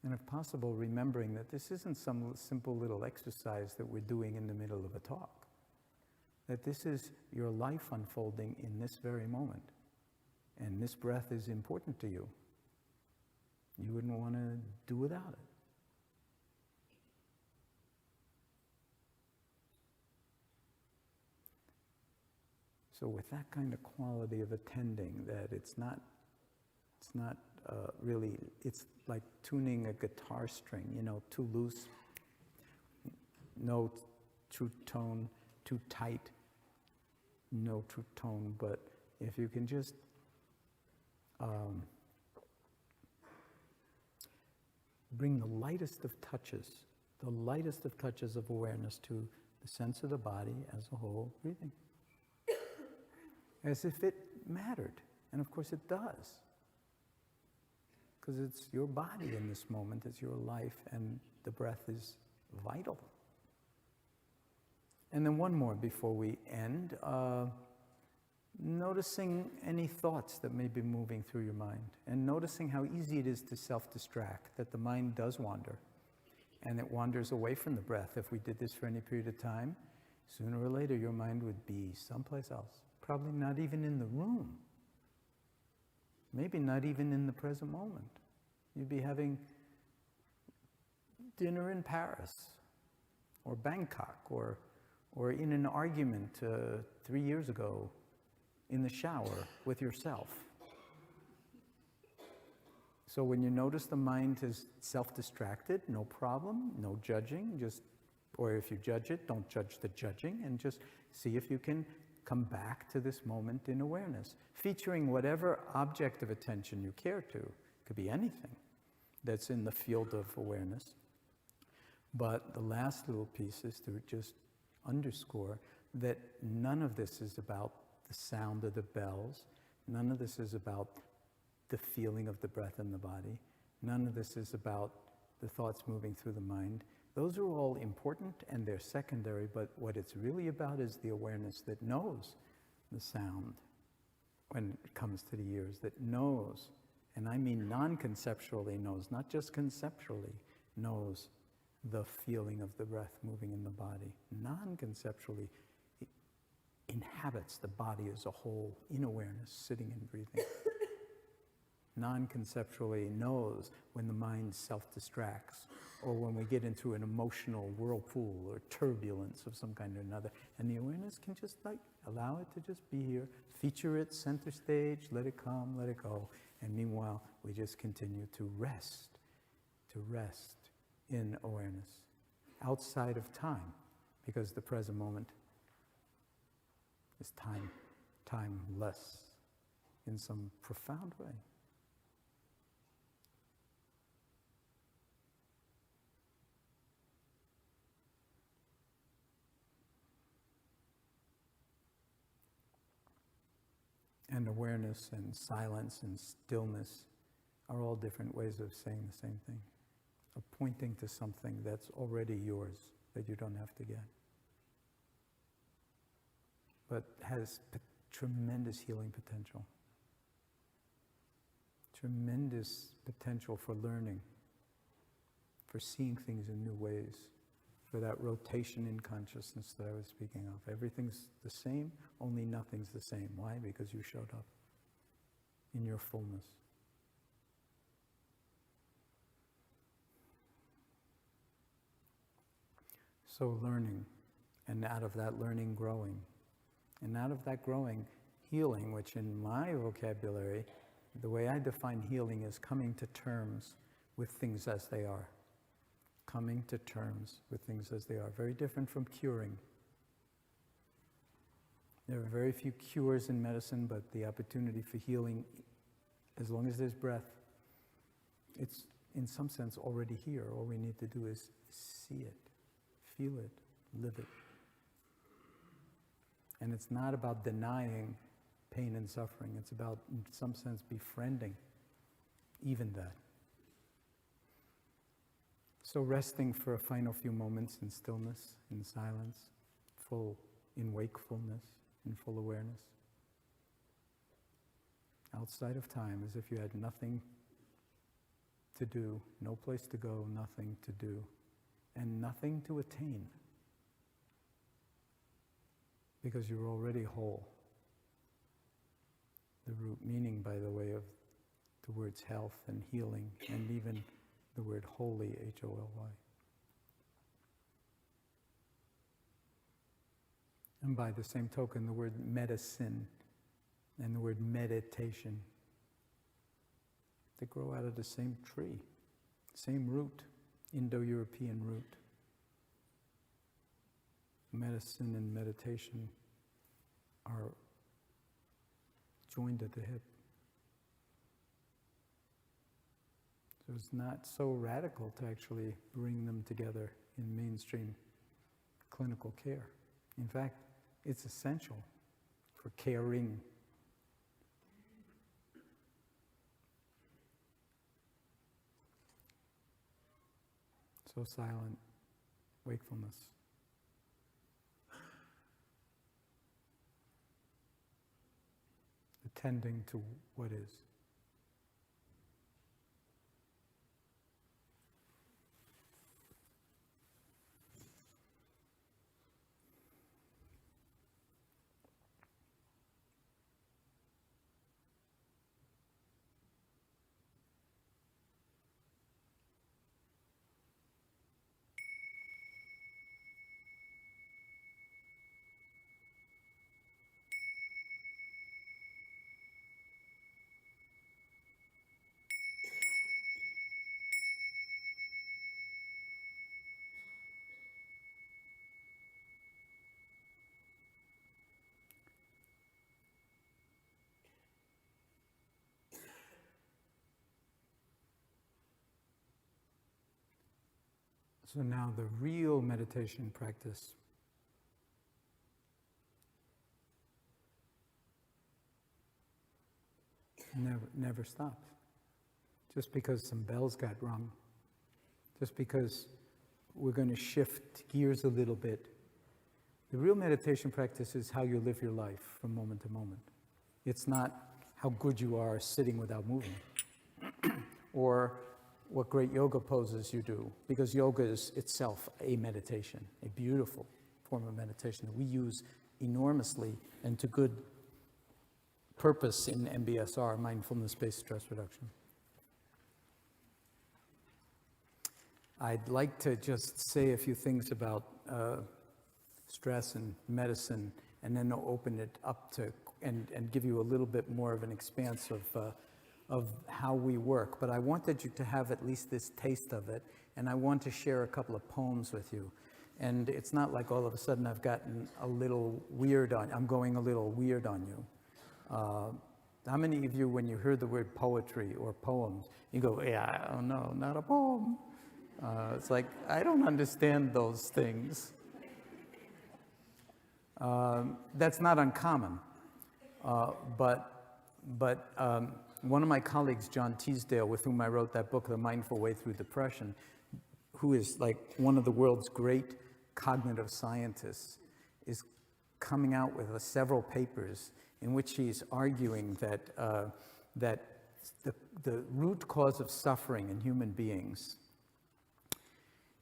And if possible, remembering that this isn't some simple little exercise that we're doing in the middle of a talk. That this is your life unfolding in this very moment. And this breath is important to you. You wouldn't want to do without it. So with that kind of quality of attending, that it's not really, it's like tuning a guitar string, too loose, no true tone, too tight, no true tone. But if you can just bring the lightest of touches of awareness to the sense of the body as a whole, breathing. As if it mattered. And of course it does. Because it's your body in this moment, it's your life, and the breath is vital. And then one more before we end. Noticing any thoughts that may be moving through your mind, and noticing how easy it is to self-distract, that the mind does wander, and it wanders away from the breath. If we did this for any period of time, sooner or later your mind would be someplace else, probably not even in the room. Maybe not even in the present moment. You'd be having dinner in Paris, or Bangkok, or in an argument 3 years ago in the shower with yourself. So when you notice the mind is self-distracted, no problem, no judging, or if you judge it, don't judge the judging, and just see if you can come back to this moment in awareness, featuring whatever object of attention you care to. It could be anything that's in the field of awareness. But the last little piece is to just underscore that none of this is about the sound of the bells. None of this is about the feeling of the breath in the body. None of this is about the thoughts moving through the mind. Those are all important and they're secondary, but what it's really about is the awareness that knows the sound when it comes to the ears, that knows, and I mean non-conceptually knows, not just conceptually, knows the feeling of the breath moving in the body. Non-conceptually, it inhabits the body as a whole in awareness, sitting and breathing. Non-conceptually knows when the mind self-distracts, or when we get into an emotional whirlpool or turbulence of some kind or another. And the awareness can just allow it to just be here, feature it center stage, let it come, let it go. And meanwhile, we just continue to rest in awareness, outside of time, because the present moment is timeless in some profound way. And awareness and silence and stillness are all different ways of saying the same thing, of pointing to something that's already yours, that you don't have to get, but has tremendous healing potential, tremendous potential for learning, for seeing things in new ways, for that rotation in consciousness that I was speaking of. Everything's the same, only nothing's the same. Why? Because you showed up in your fullness. So learning, and out of that learning, growing. And out of that growing, healing, which in my vocabulary, the way I define healing is coming to terms with things as they are. Coming to terms with things as they are. Very different from curing. There are very few cures in medicine, but the opportunity for healing, as long as there's breath, it's in some sense already here. All we need to do is see it, feel it, live it. And it's not about denying pain and suffering. It's about, in some sense, befriending even that. So resting for a final few moments in stillness, in silence, in wakefulness, in full awareness. Outside of time, as if you had nothing to do, no place to go, nothing to do, and nothing to attain. Because you're already whole. The root meaning, by the way, of the words health and healing, and even the word holy, H-O-L-Y. And by the same token, the word medicine and the word meditation, they grow out of the same tree, same root, Indo-European root. Medicine and meditation are joined at the hip. So it's not so radical to actually bring them together in mainstream clinical care. In fact, it's essential for caring. So silent wakefulness. Attending to what is. So now the real meditation practice never stops. Just because some bells got rung, just because we're going to shift gears a little bit. The real meditation practice is how you live your life from moment to moment. It's not how good you are sitting without moving, or what great yoga poses you do, because yoga is itself a meditation, a beautiful form of meditation that we use enormously and to good purpose in MBSR, mindfulness-based stress reduction. I'd like to just say a few things about stress and medicine, and then open it up to, and give you a little bit more of an expanse of how we work. But I wanted you to have at least this taste of it, and I want to share a couple of poems with you. And it's not like all of a sudden I've gotten a little weird I'm going a little weird on you. How many of you, when you hear the word poetry or poems, you go, yeah, oh no, not a poem. It's like, I don't understand those things. That's not uncommon. But one of my colleagues, John Teasdale, with whom I wrote that book, The Mindful Way Through Depression, who is like one of the world's great cognitive scientists, is coming out with several papers in which he's arguing that the root cause of suffering in human beings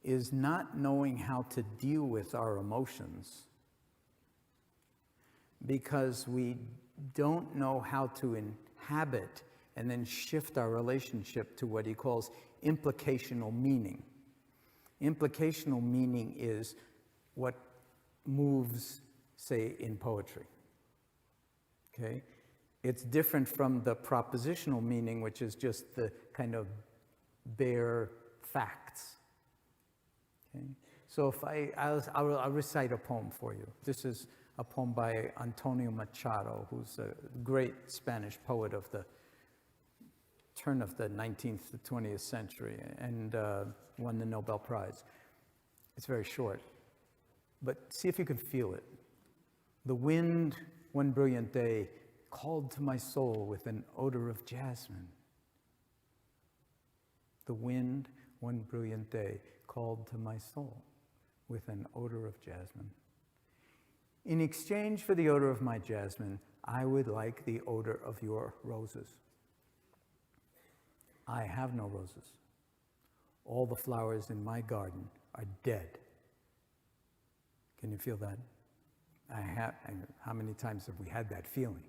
is not knowing how to deal with our emotions, because we don't know how to inhabit and then shift our relationship to what he calls implicational meaning. Implicational meaning is what moves, say, in poetry. Okay? It's different from the propositional meaning, which is just the kind of bare facts. Okay? So if I'll recite a poem for you. This is a poem by Antonio Machado, who's a great Spanish poet of the turn of the 19th to 20th century, and won the Nobel Prize. It's very short, but see if you can feel it. The wind, one brilliant day, called to my soul with an odor of jasmine. The wind, one brilliant day, called to my soul with an odor of jasmine. In exchange for the odor of my jasmine, I would like the odor of your roses. I have no roses. All the flowers in my garden are dead. Can you feel that? How many times have we had that feeling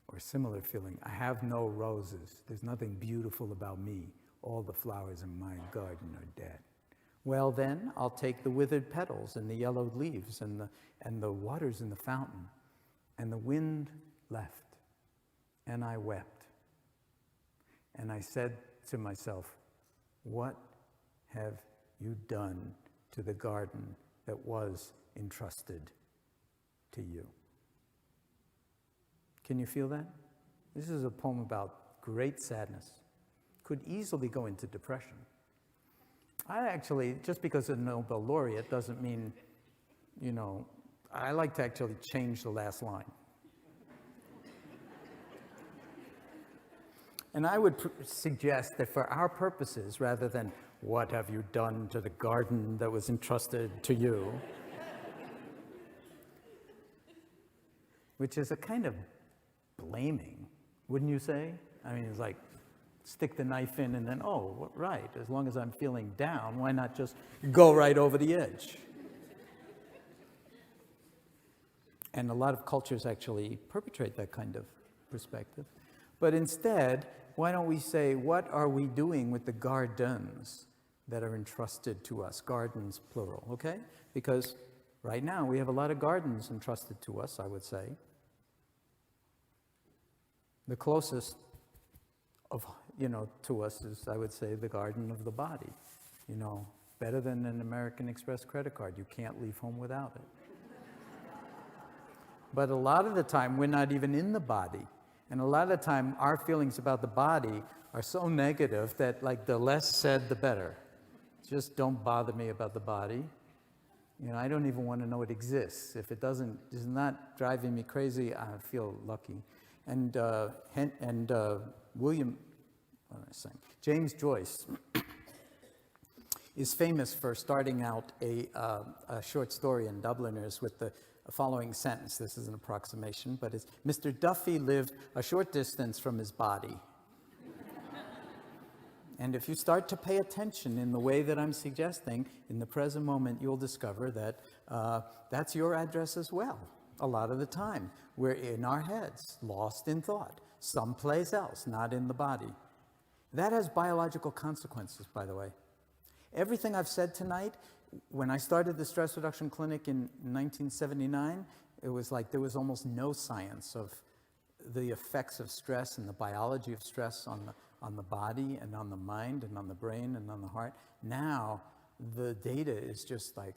or similar feeling? I have no roses. There's nothing beautiful about me. All the flowers in my garden are dead. Well, then I'll take the withered petals and the yellowed leaves and the waters in the fountain. And the wind left, and I wept. And I said to myself, what have you done to the garden that was entrusted to you? Can you feel that? This is a poem about great sadness. Could easily go into depression. I actually, just because a Nobel laureate doesn't mean, I like to actually change the last line. And I would suggest that for our purposes, rather than what have you done to the garden that was entrusted to you, which is a kind of blaming, wouldn't you say? I mean, it's like, stick the knife in and then, oh, right, as long as I'm feeling down, why not just go right over the edge? And a lot of cultures actually perpetrate that kind of perspective. But instead, why don't we say, what are we doing with the gardens that are entrusted to us? Gardens, plural, okay? Because right now we have a lot of gardens entrusted to us, I would say. The closest to us is, I would say, the garden of the body. Better than an American Express credit card. You can't leave home without it. But a lot of the time, we're not even in the body. And a lot of the time, our feelings about the body are so negative that, like, the less said, the better. Just don't bother me about the body. I don't even want to know it exists. If it is not driving me crazy, I feel lucky. And James Joyce is famous for starting out a short story in Dubliners with the following sentence. This is an approximation, but it's, Mr. Duffy lived a short distance from his body. And if you start to pay attention in the way that I'm suggesting, in the present moment, you'll discover that that's your address as well. A lot of the time, we're in our heads, lost in thought, someplace else, not in the body. That has biological consequences, by the way. Everything I've said tonight, when I started the stress reduction clinic in 1979, it was like there was almost no science of the effects of stress and the biology of stress on the body and on the mind and on the brain and on the heart. Now, the data is just like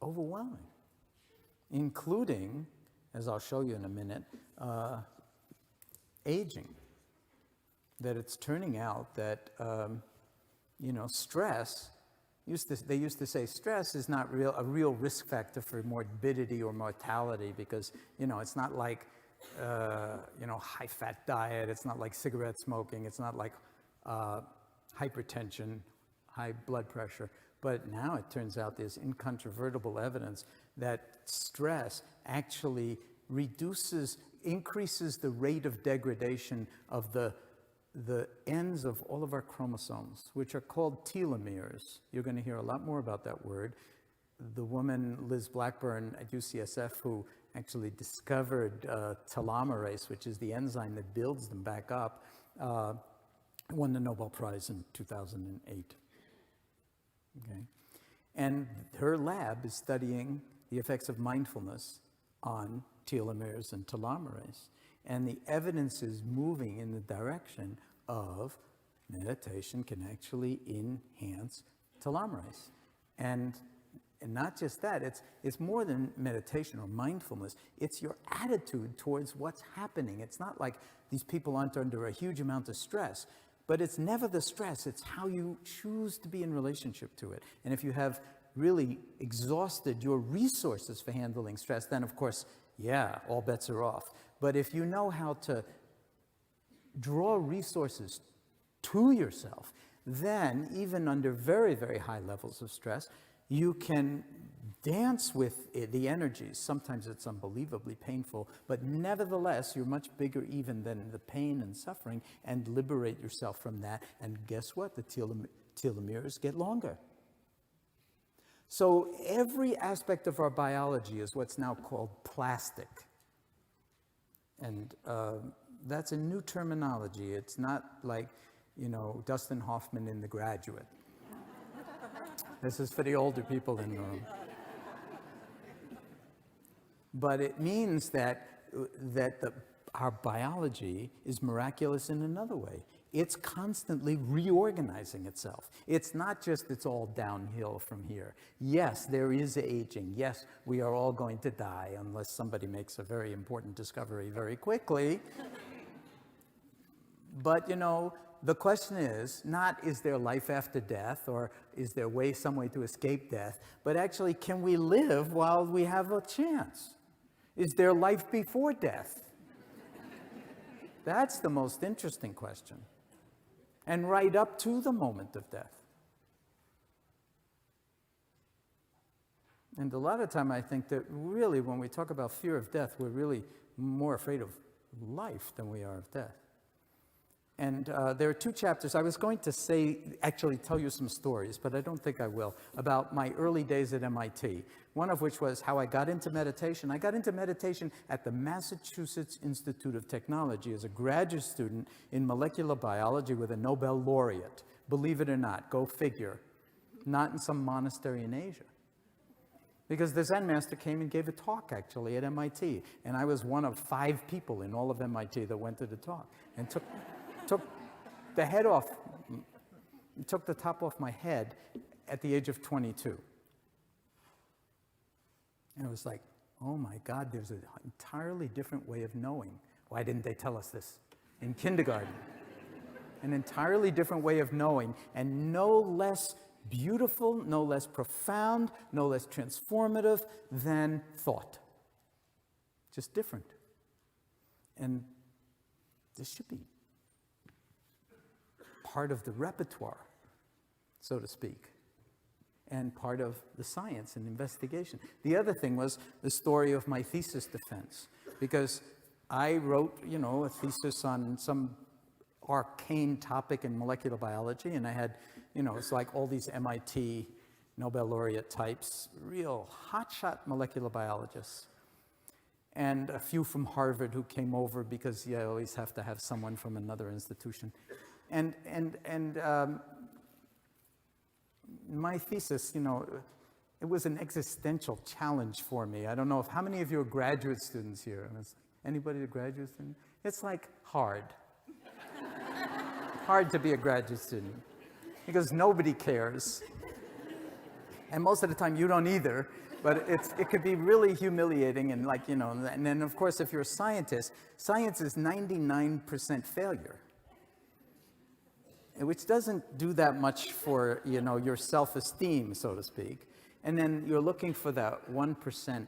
overwhelming, including, as I'll show you in a minute, aging. That it's turning out that, stress, they used to say stress is not a real risk factor for morbidity or mortality because, it's not like, high-fat diet, it's not like cigarette smoking, it's not like hypertension, high blood pressure. But now it turns out there's incontrovertible evidence that stress actually increases the rate of degradation of the ends of all of our chromosomes, which are called telomeres. You're going to hear a lot more about that word. The woman, Liz Blackburn at UCSF, who actually discovered telomerase, which is the enzyme that builds them back up, won the Nobel Prize in 2008. Okay? And her lab is studying the effects of mindfulness on telomeres and telomerase. And the evidence is moving in the direction of meditation can actually enhance telomerase. And not just that, it's more than meditation or mindfulness. It's your attitude towards what's happening. It's not like these people aren't under a huge amount of stress, but it's never the stress. It's how you choose to be in relationship to it. And if you have really exhausted your resources for handling stress, then of course, all bets are off. But if you know how to draw resources to yourself, then even under very, very high levels of stress, you can dance with the energies. Sometimes it's unbelievably painful, but nevertheless, you're much bigger even than the pain and suffering, and liberate yourself from that. And guess what? The telomeres get longer. So every aspect of our biology is what's now called plastic. And that's a new terminology. It's not like, Dustin Hoffman in The Graduate. This is for the older people in the room. But it means that our biology is miraculous in another way. It's constantly reorganizing itself. It's not just it's all downhill from here. Yes, there is aging. Yes, we are all going to die unless somebody makes a very important discovery very quickly. But, the question is not, is there life after death, or is there some way to escape death, but actually, can we live while we have a chance? Is there life before death? That's the most interesting question. And right up to the moment of death. And a lot of time I think that really when we talk about fear of death, we're really more afraid of life than we are of death. And there are two chapters. I was going to actually tell you some stories, but I don't think I will, about my early days at MIT. One of which was how I got into meditation. I got into meditation at the Massachusetts Institute of Technology as a graduate student in molecular biology with a Nobel laureate. Believe it or not, go figure. Not in some monastery in Asia. Because the Zen master came and gave a talk, actually, at MIT. And I was one of 5 people in all of MIT that went to the talk. And took the head off, took the top off my head at the age of 22. And it was like, oh my God, there's an entirely different way of knowing. Why didn't they tell us this in kindergarten? An entirely different way of knowing, and no less beautiful, no less profound, no less transformative than thought. Just different. And this should be part of the repertoire, so to speak, and part of the science and investigation. The other thing was the story of my thesis defense, because I wrote, a thesis on some arcane topic in molecular biology, and I had, it's like all these MIT Nobel laureate types, real hotshot molecular biologists, and a few from Harvard who came over because you always have to have someone from another institution. And my thesis, it was an existential challenge for me. I don't know how many of you are graduate students here? Anybody a graduate student? It's like hard. Hard to be a graduate student because nobody cares. And most of the time you don't either. But it could be really humiliating and like, and then of course if you're a scientist, science is 99% failure, which doesn't do that much for, your self-esteem, so to speak. And then you're looking for that 1%.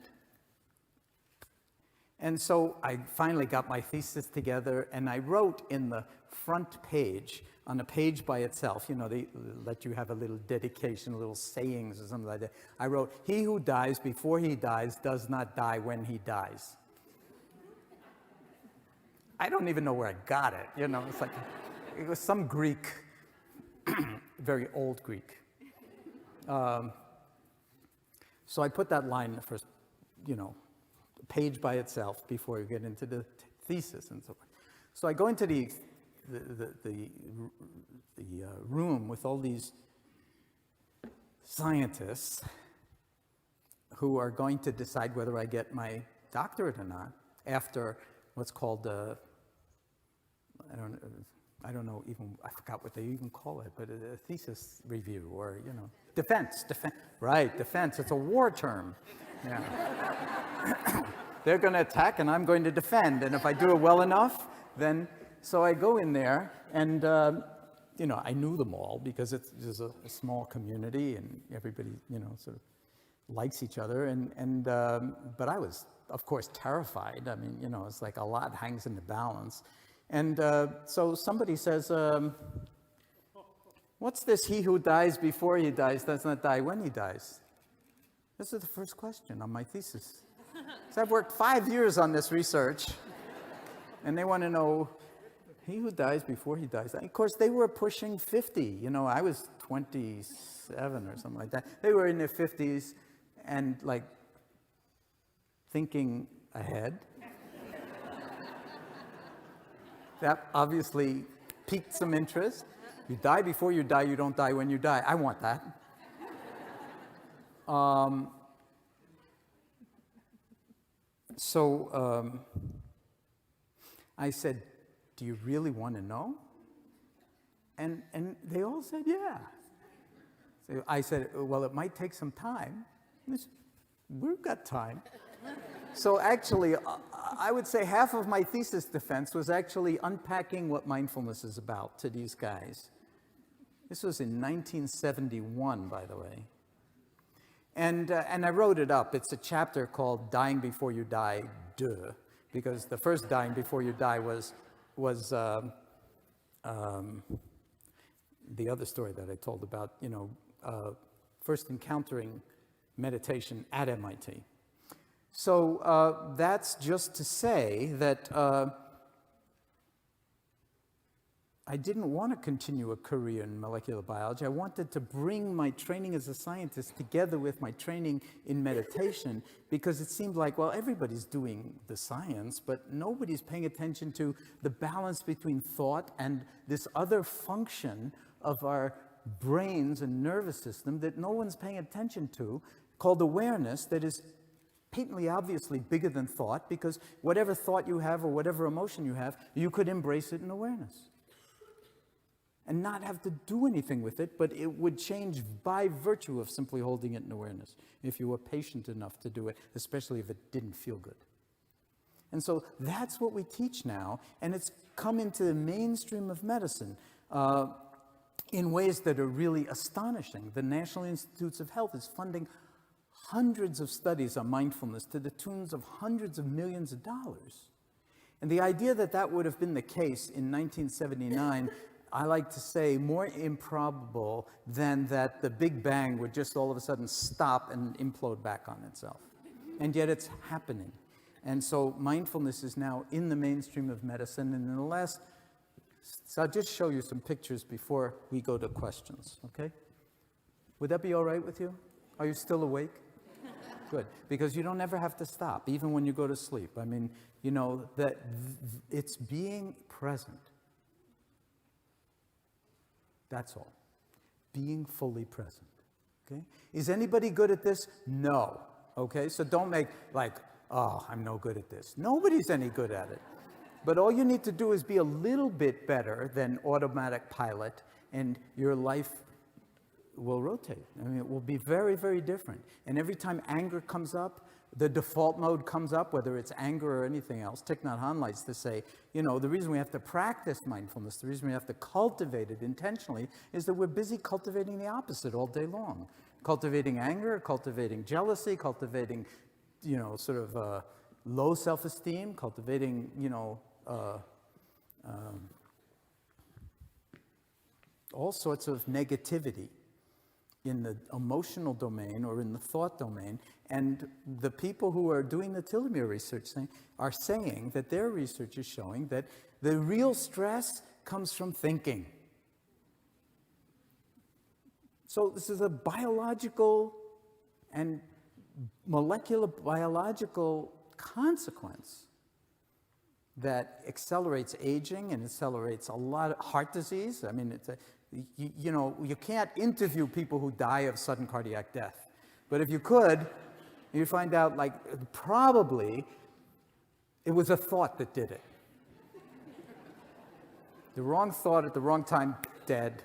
And so I finally got my thesis together, and I wrote in the front page, on a page by itself, they let you have a little dedication, little sayings or something like that. I wrote, "He who dies before he dies does not die when he dies." I don't even know where I got it, it's like, it was some Greek, very old Greek. So I put that line in the first, page by itself before you get into the thesis and so forth. So I go into the room with all these scientists who are going to decide whether I get my doctorate or not after what's called I don't know even, I forgot what they even call it, but a thesis review or, defense, right, defense, it's a war term. Yeah. They're going to attack and I'm going to defend, and if I do it well enough, then, so I go in there and, I knew them all because it's a small community and everybody, sort of likes each other, but I was, of course, terrified. I mean, it's like a lot hangs in the balance. And so somebody says, what's this he who dies before he dies does not die when he dies? This is the first question on my thesis. So I've worked 5 years on this research, and they want to know, he who dies before he dies. And of course, they were pushing 50. I was 27 or something like that. They were in their 50s and like thinking ahead. That obviously piqued some interest. You die before you die, you don't die when you die. I want that. So I said, do you really want to know? And they all said, yeah. So I said, well, it might take some time. They said, we've got time. So actually, I would say half of my thesis defense was actually unpacking what mindfulness is about to these guys. This was in 1971, by the way. And I wrote it up. It's a chapter called Dying Before You Die, Duh, because the first dying before you die was the other story that I told about, first encountering meditation at MIT. So that's just to say that I didn't want to continue a career in molecular biology. I wanted to bring my training as a scientist together with my training in meditation, because it seemed like, well, everybody's doing the science, but nobody's paying attention to the balance between thought and this other function of our brains and nervous system that no one's paying attention to, called awareness, that is patently, obviously bigger than thought, because whatever thought you have or whatever emotion you have, you could embrace it in awareness and not have to do anything with it, but it would change by virtue of simply holding it in awareness, if you were patient enough to do it, especially if it didn't feel good. And so that's what we teach now, and it's come into the mainstream of medicine in ways that are really astonishing. The National Institutes of Health is funding hundreds of studies on mindfulness to the tunes of hundreds of millions of dollars. And the idea that that would have been the case in 1979, I like to say more improbable than that the Big Bang would just all of a sudden stop and implode back on itself. And yet it's happening. And so mindfulness is now in the mainstream of medicine. And in the last, so I'll just show you some pictures before we go to questions, okay? Would that be all right with you? Are you still awake? Good, because you don't ever have to stop, even when you go to sleep. I mean, that it's being present. That's all. Being fully present, okay? Is anybody good at this? No, okay? So don't make like, oh, I'm no good at this. Nobody's any good at it. But all you need to do is be a little bit better than automatic pilot, and your life will rotate. I mean, it will be very, very different. And every time anger comes up, the default mode comes up, whether it's anger or anything else. Thich Nhat Hanh likes to say, the reason we have to practice mindfulness, the reason we have to cultivate it intentionally, is that we're busy cultivating the opposite all day long. Cultivating anger, cultivating jealousy, cultivating, sort of low self-esteem, cultivating, all sorts of negativity in the emotional domain or in the thought domain. And the people who are doing the telomere research are saying that their research is showing that the real stress comes from thinking. So this is a biological and molecular biological consequence that accelerates aging and accelerates a lot of heart disease. I mean, you can't interview people who die of sudden cardiac death. But if you could, you find out, probably it was a thought that did it. The wrong thought at the wrong time, dead.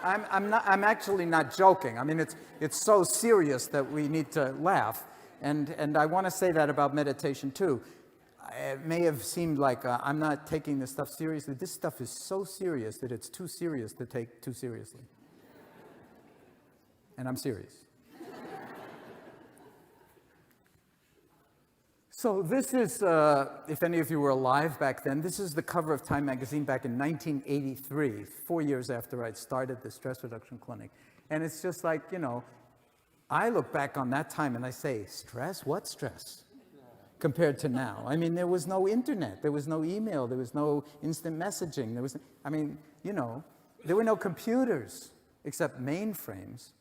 I'm actually not joking. I mean, it's so serious that we need to laugh. And I want to say that about meditation too. It may have seemed like I'm not taking this stuff seriously. This stuff is so serious that it's too serious to take too seriously. And I'm serious. So this is, if any of you were alive back then, this is the cover of Time magazine back in 1983, 4 years after I'd started the stress reduction clinic. And it's just like, I look back on that time and I say, stress? What stress? Compared to now. I mean, there was no internet, there was no email, there was no instant messaging, there were no computers except mainframes.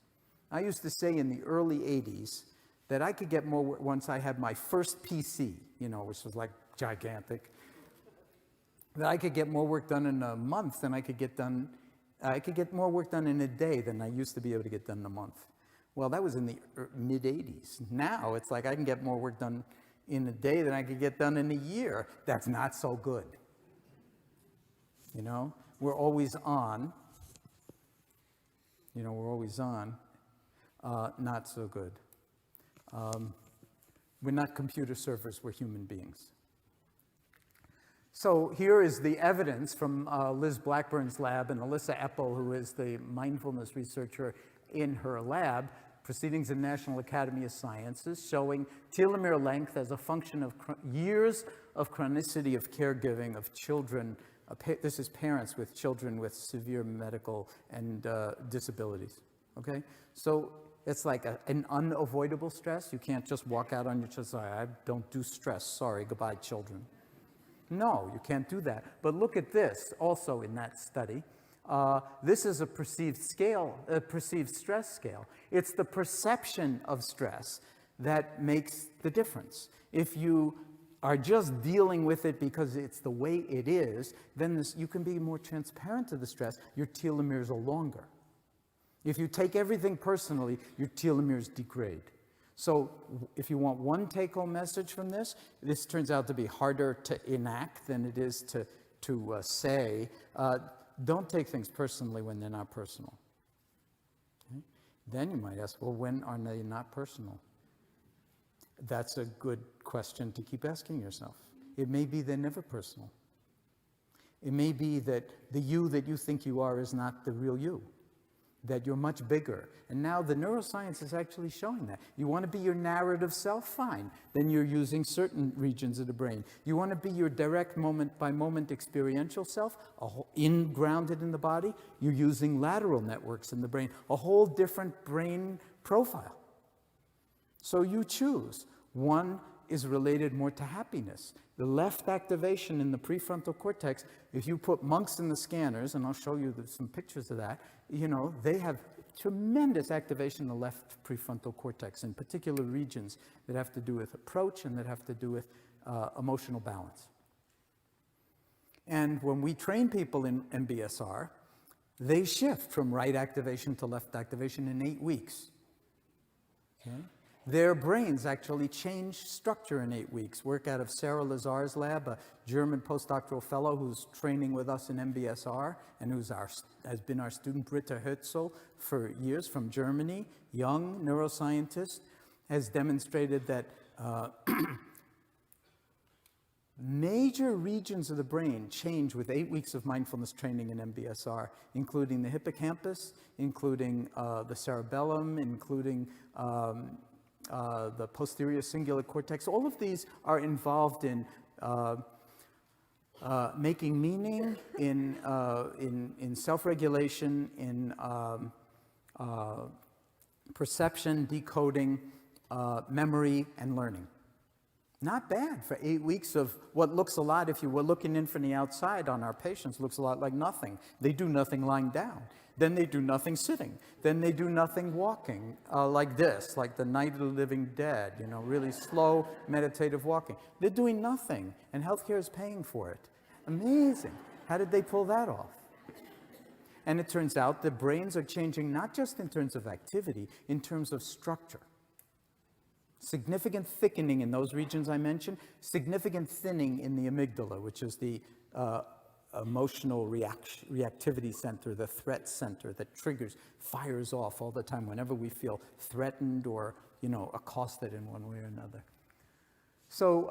I used to say in the early 80s that I could get more work once I had my first PC, which was like gigantic, that I could get more work done in a month than I could get more work done in a day than I used to be able to get done in a month. Well, that was in the mid-80s. Now it's like I can get more work done in a day than I could get done in a year. That's not so good. We're always on. We're always on. Not so good. We're not computer servers, we're human beings. So here is the evidence from Liz Blackburn's lab and Alyssa Eppel, who is the mindfulness researcher in her lab, Proceedings in National Academy of Sciences, showing telomere length as a function of years of chronicity of caregiving of children. This is parents with children with severe medical and disabilities, okay? So it's like an unavoidable stress. You can't just walk out on your chest and say, I don't do stress, sorry, goodbye, children. No, you can't do that. But look at this, also in that study. This is a perceived stress scale. It's the perception of stress that makes the difference. If you are just dealing with it because it's the way it is, then you can be more transparent to the stress. Your telomeres are longer. If you take everything personally, your telomeres degrade. So if you want one take-home message from this turns out to be harder to enact than it is to say. Don't take things personally when they're not personal. Okay? Then you might ask, well, when are they not personal? That's a good question to keep asking yourself. It may be they're never personal. It may be that the you that you think you are is not the real you, that you're much bigger. And now the neuroscience is actually showing that. You want to be your narrative self? Fine. Then you're using certain regions of the brain. You want to be your direct moment-by-moment experiential self, grounded in the body? You're using lateral networks in the brain, a whole different brain profile. So you choose. One is related more to happiness. The left activation in the prefrontal cortex, if you put monks in the scanners, and I'll show you some pictures of that, they have tremendous activation in the left prefrontal cortex, in particular regions that have to do with approach and that have to do with emotional balance. And when we train people in MBSR, they shift from right activation to left activation in 8 weeks. Okay? their brains actually change structure in 8 weeks. Work out of Sarah Lazar's lab, a German postdoctoral fellow who's training with us in MBSR and has been our student. Britta Herzl for years from Germany, young neuroscientist, has demonstrated that major regions of the brain change with 8 weeks of mindfulness training in MBSR, including the hippocampus, including the cerebellum, including the posterior cingulate cortex. All of these are involved in making meaning, in self-regulation, in perception, decoding, memory, and learning. Not bad for 8 weeks of what looks a lot, if you were looking in from the outside on our patients, looks a lot like nothing. They do nothing lying down. Then they do nothing sitting. Then they do nothing walking, like this, like the Night of the Living Dead, you know, really slow meditative walking. They're doing nothing, and healthcare is paying for it. Amazing. How did they pull that off? And it turns out the brains are changing not just in terms of activity, in terms of structure. Significant thickening in those regions I mentioned, significant thinning in the amygdala, which is the emotional reactivity center, the threat center that fires off all the time whenever we feel threatened or, you know, accosted in one way or another. So,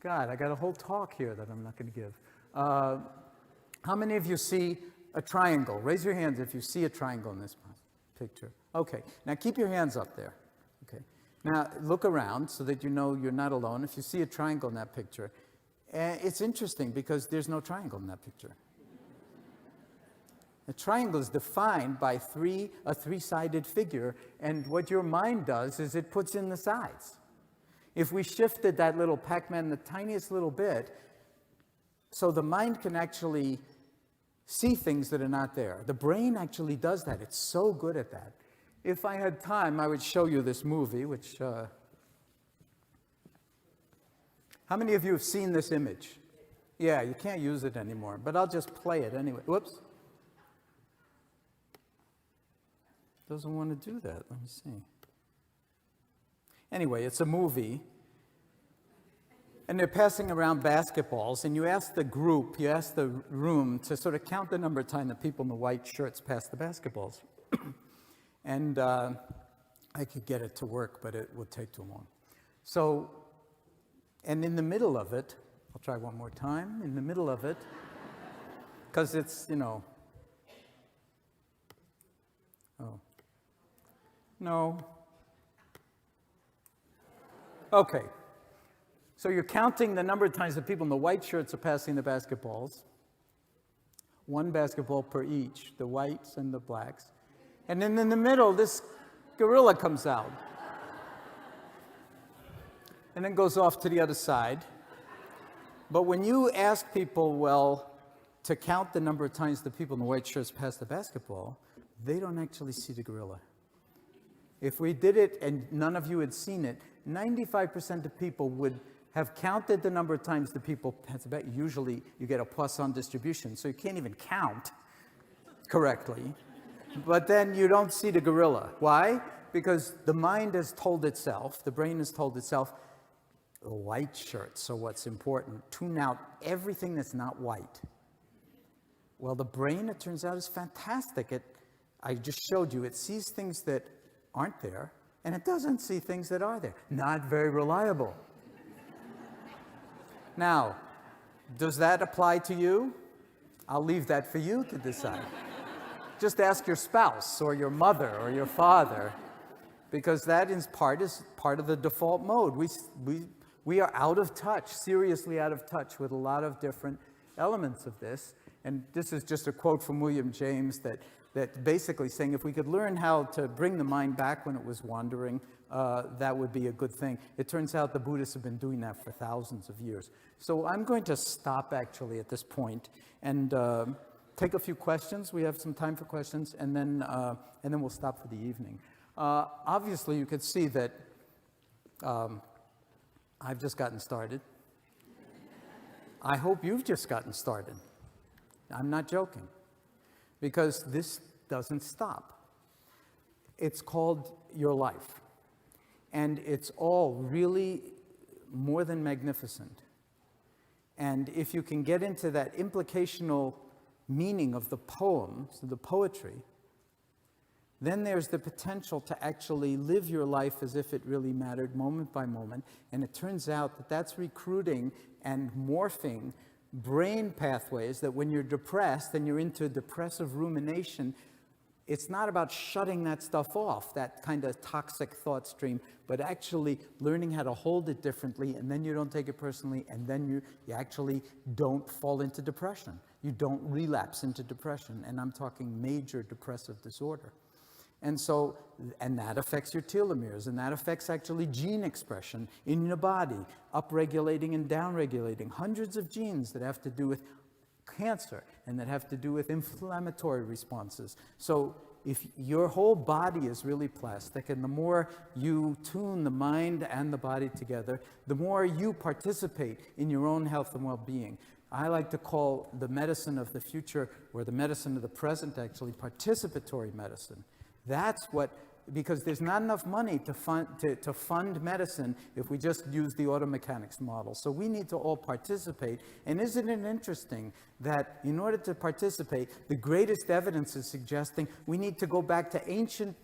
God, I got a whole talk here that I'm not going to give. How many of you see a triangle? Raise your hands if you see a triangle in this picture. Okay, now keep your hands up there. Okay. Now look around so that you know you're not alone. If you see a triangle in that picture, it's interesting because there's no triangle in that picture. A triangle is defined by a three-sided figure, and what your mind does is it puts in the sides. If we shifted that little Pac-Man the tiniest little bit, so the mind can actually see things that are not there. The brain actually does that. It's so good at that. If I had time, I would show you this movie, which... How many of you have seen this image? Yeah, you can't use it anymore, but I'll just play it anyway. Whoops. Doesn't want to do that. Let me see. Anyway, it's a movie, and they're passing around basketballs, and you ask the room to sort of count the number of times the people in the white shirts pass the basketballs. And I could get it to work, but it would take too long. So, and in the middle of it, I'll try one more time, in the middle of it, because it's, you know, oh, no. Okay, so you're counting the number of times the people in the white shirts are passing the basketballs. One basketball per each, the whites and the blacks. And then in the middle, this gorilla comes out. And then goes off to the other side. But when you ask people, well, to count the number of times the people in the white shirts pass the basketball, they don't actually see the gorilla. If we did it and none of you had seen it, 95% of people would have counted the number of times the people pass the basketball. Usually you get a Poisson distribution, so you can't even count correctly. But then you don't see the gorilla. Why? Because the mind has told itself, the brain has told itself, white shirts, so what's important? Tune out everything that's not white. Well, the brain, it turns out, is fantastic. I just showed you, it sees things that aren't there, and it doesn't see things that are there. Not very reliable. Now, does that apply to you? I'll leave that for you to decide. Just ask your spouse or your mother or your father, because that is part of the default mode. We are out of touch, seriously out of touch with a lot of different elements of this. And this is just a quote from William James that basically saying if we could learn how to bring the mind back when it was wandering, that would be a good thing. It turns out the Buddhists have been doing that for thousands of years. So I'm going to stop actually at this point and take a few questions. We have some time for questions, and then we'll stop for the evening. Obviously, you could see that I've just gotten started. I hope you've just gotten started. I'm not joking, because this doesn't stop. It's called your life. And it's all really more than magnificent. And if you can get into that implicational meaning of the poems, the poetry, then there's the potential to actually live your life as if it really mattered moment by moment. And it turns out that that's recruiting and morphing brain pathways that when you're depressed and you're into depressive rumination, it's not about shutting that stuff off, that kind of toxic thought stream, but actually learning how to hold it differently, and then you don't take it personally, and then you actually don't fall into depression. You don't relapse into depression, and I'm talking major depressive disorder. And so, and that affects your telomeres, and that affects actually gene expression in your body, upregulating and downregulating hundreds of genes that have to do with cancer and that have to do with inflammatory responses. So if your whole body is really plastic, and the more you tune the mind and the body together, the more you participate in your own health and well-being. I like to call the medicine of the future, or the medicine of the present actually, participatory medicine. That's what, because there's not enough money to fund medicine if we just use the auto mechanics model. So we need to all participate. And isn't it interesting that in order to participate, the greatest evidence is suggesting we need to go back to ancient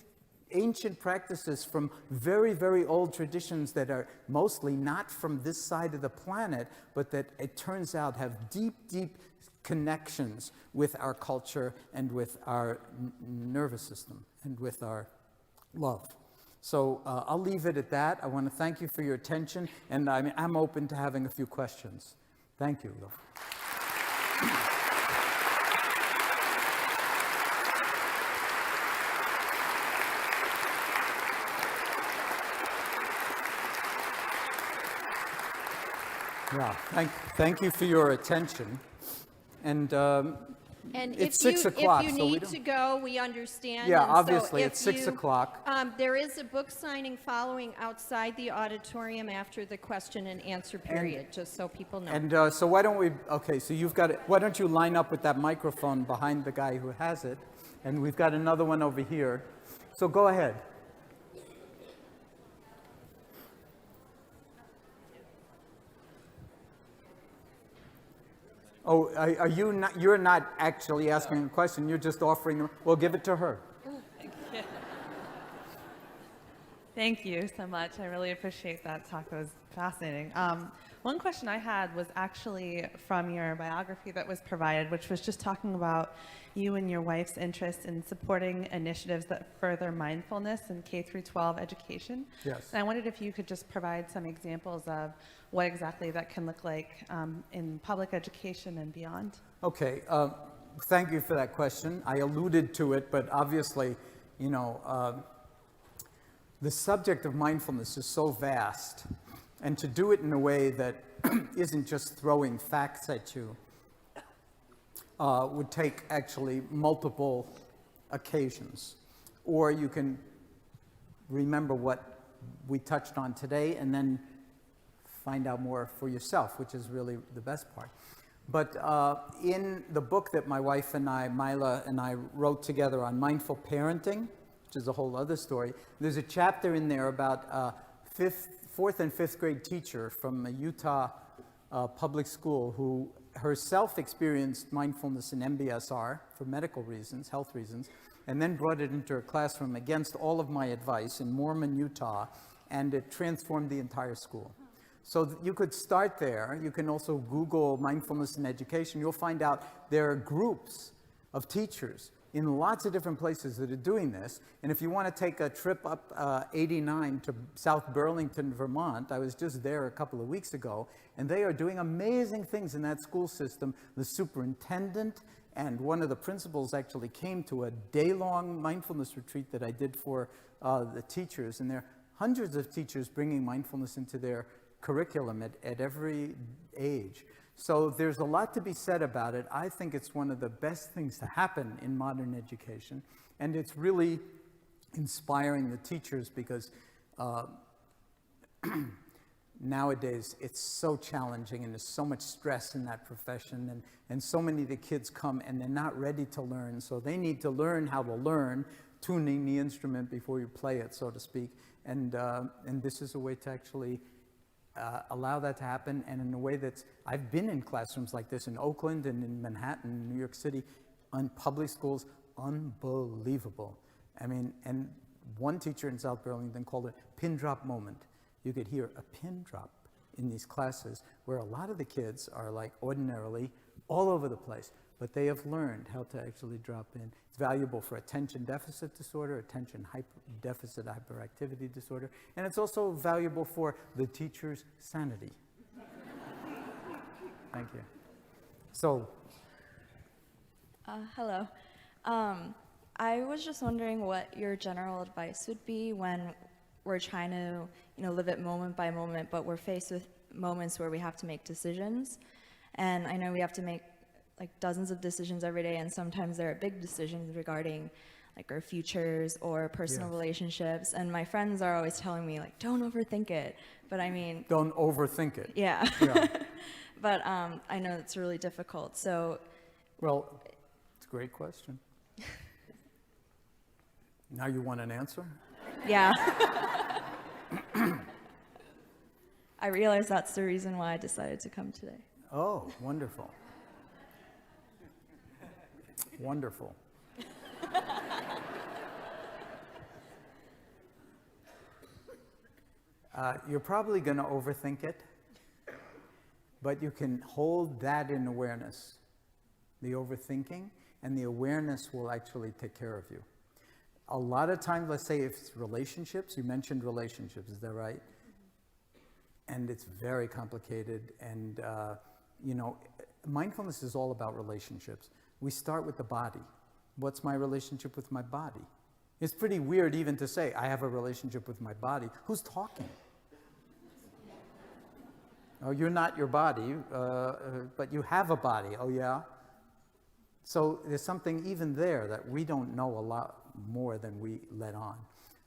practices from very, very old traditions that are mostly not from this side of the planet, but that it turns out have deep, deep connections with our culture and with our nervous system and with our love. So I'll leave it at that. I want to thank you for your attention, and I'm open to having a few questions. Thank you. Yeah, thank you for your attention. And it's 6 o'clock. If you need to go, we understand. Yeah, and obviously, so it's 6 o'clock. There is a book signing following outside the auditorium after the question and answer period, just so people know. And so why don't we, okay, so you've got it. Why don't you line up with that microphone behind the guy who has it? And we've got another one over here. So go ahead. Oh, are you not, you're not actually asking a question, you're just offering, well, give it to her. Thank you so much. I really appreciate that talk. It was fascinating. One question I had was actually from your biography that was provided, which was just talking about you and your wife's interest in supporting initiatives that further mindfulness in K through 12 education. Yes. And I wondered if you could just provide some examples of what exactly that can look like in public education and beyond. Okay, thank you for that question. I alluded to it, but obviously, you know, the subject of mindfulness is so vast, and to do it in a way that isn't just throwing facts at you would take actually multiple occasions. Or you can remember what we touched on today and then find out more for yourself, which is really the best part. But in the book that my wife and I, Mila and I, wrote together on mindful parenting, which is a whole other story, there's a chapter in there about a fourth and fifth grade teacher from a Utah public school who herself experienced mindfulness in MBSR for medical reasons, health reasons, and then brought it into her classroom against all of my advice in Mormon, Utah, and it transformed the entire school. So you could start there. You can also Google mindfulness in education. You'll find out there are groups of teachers in lots of different places that are doing this. And if you want to take a trip up 89 to South Burlington, Vermont, I was just there a couple of weeks ago, and they are doing amazing things in that school system. The superintendent and one of the principals actually came to a day-long mindfulness retreat that I did for the teachers, and there are hundreds of teachers bringing mindfulness into their curriculum at every age. So there's a lot to be said about it. I think it's one of the best things to happen in modern education, and it's really inspiring the teachers because nowadays it's so challenging and there's so much stress in that profession, and so many of the kids come and they're not ready to learn, so they need to learn how to learn, tuning the instrument before you play it, so to speak. And this is a way to actually allow that to happen, and in a way that's, I've been in classrooms like this in Oakland and in Manhattan, New York City, on public schools, unbelievable. I mean, and one teacher in South Burlington called it pin drop moment. You could hear a pin drop in these classes where a lot of the kids are like ordinarily all over the place, but they have learned how to actually drop in. It's valuable for attention deficit disorder, attention deficit hyperactivity disorder, and it's also valuable for the teacher's sanity. Thank you. So, hello. I was just wondering what your general advice would be when we're trying to, live it moment by moment, but we're faced with moments where we have to make decisions. And I know we have to make like dozens of decisions every day, and sometimes there are big decisions regarding like our futures or personal relationships. And my friends are always telling me like, don't overthink it. But I mean, don't overthink it. Yeah. But I know it's really difficult. So, well, it's a great question. Now you want an answer? Yeah. I realize that's the reason why I decided to come today. Oh, wonderful. Wonderful. You're probably going to overthink it, but you can hold that in awareness, the overthinking, and the awareness will actually take care of you. A lot of times, let's say if it's relationships, you mentioned relationships, is that right? And it's very complicated, and mindfulness is all about relationships. We start with the body. What's my relationship with my body? It's pretty weird even to say, I have a relationship with my body. Who's talking? Oh, you're not your body, but you have a body. Oh, yeah? So there's something even there that we don't know a lot more than we let on.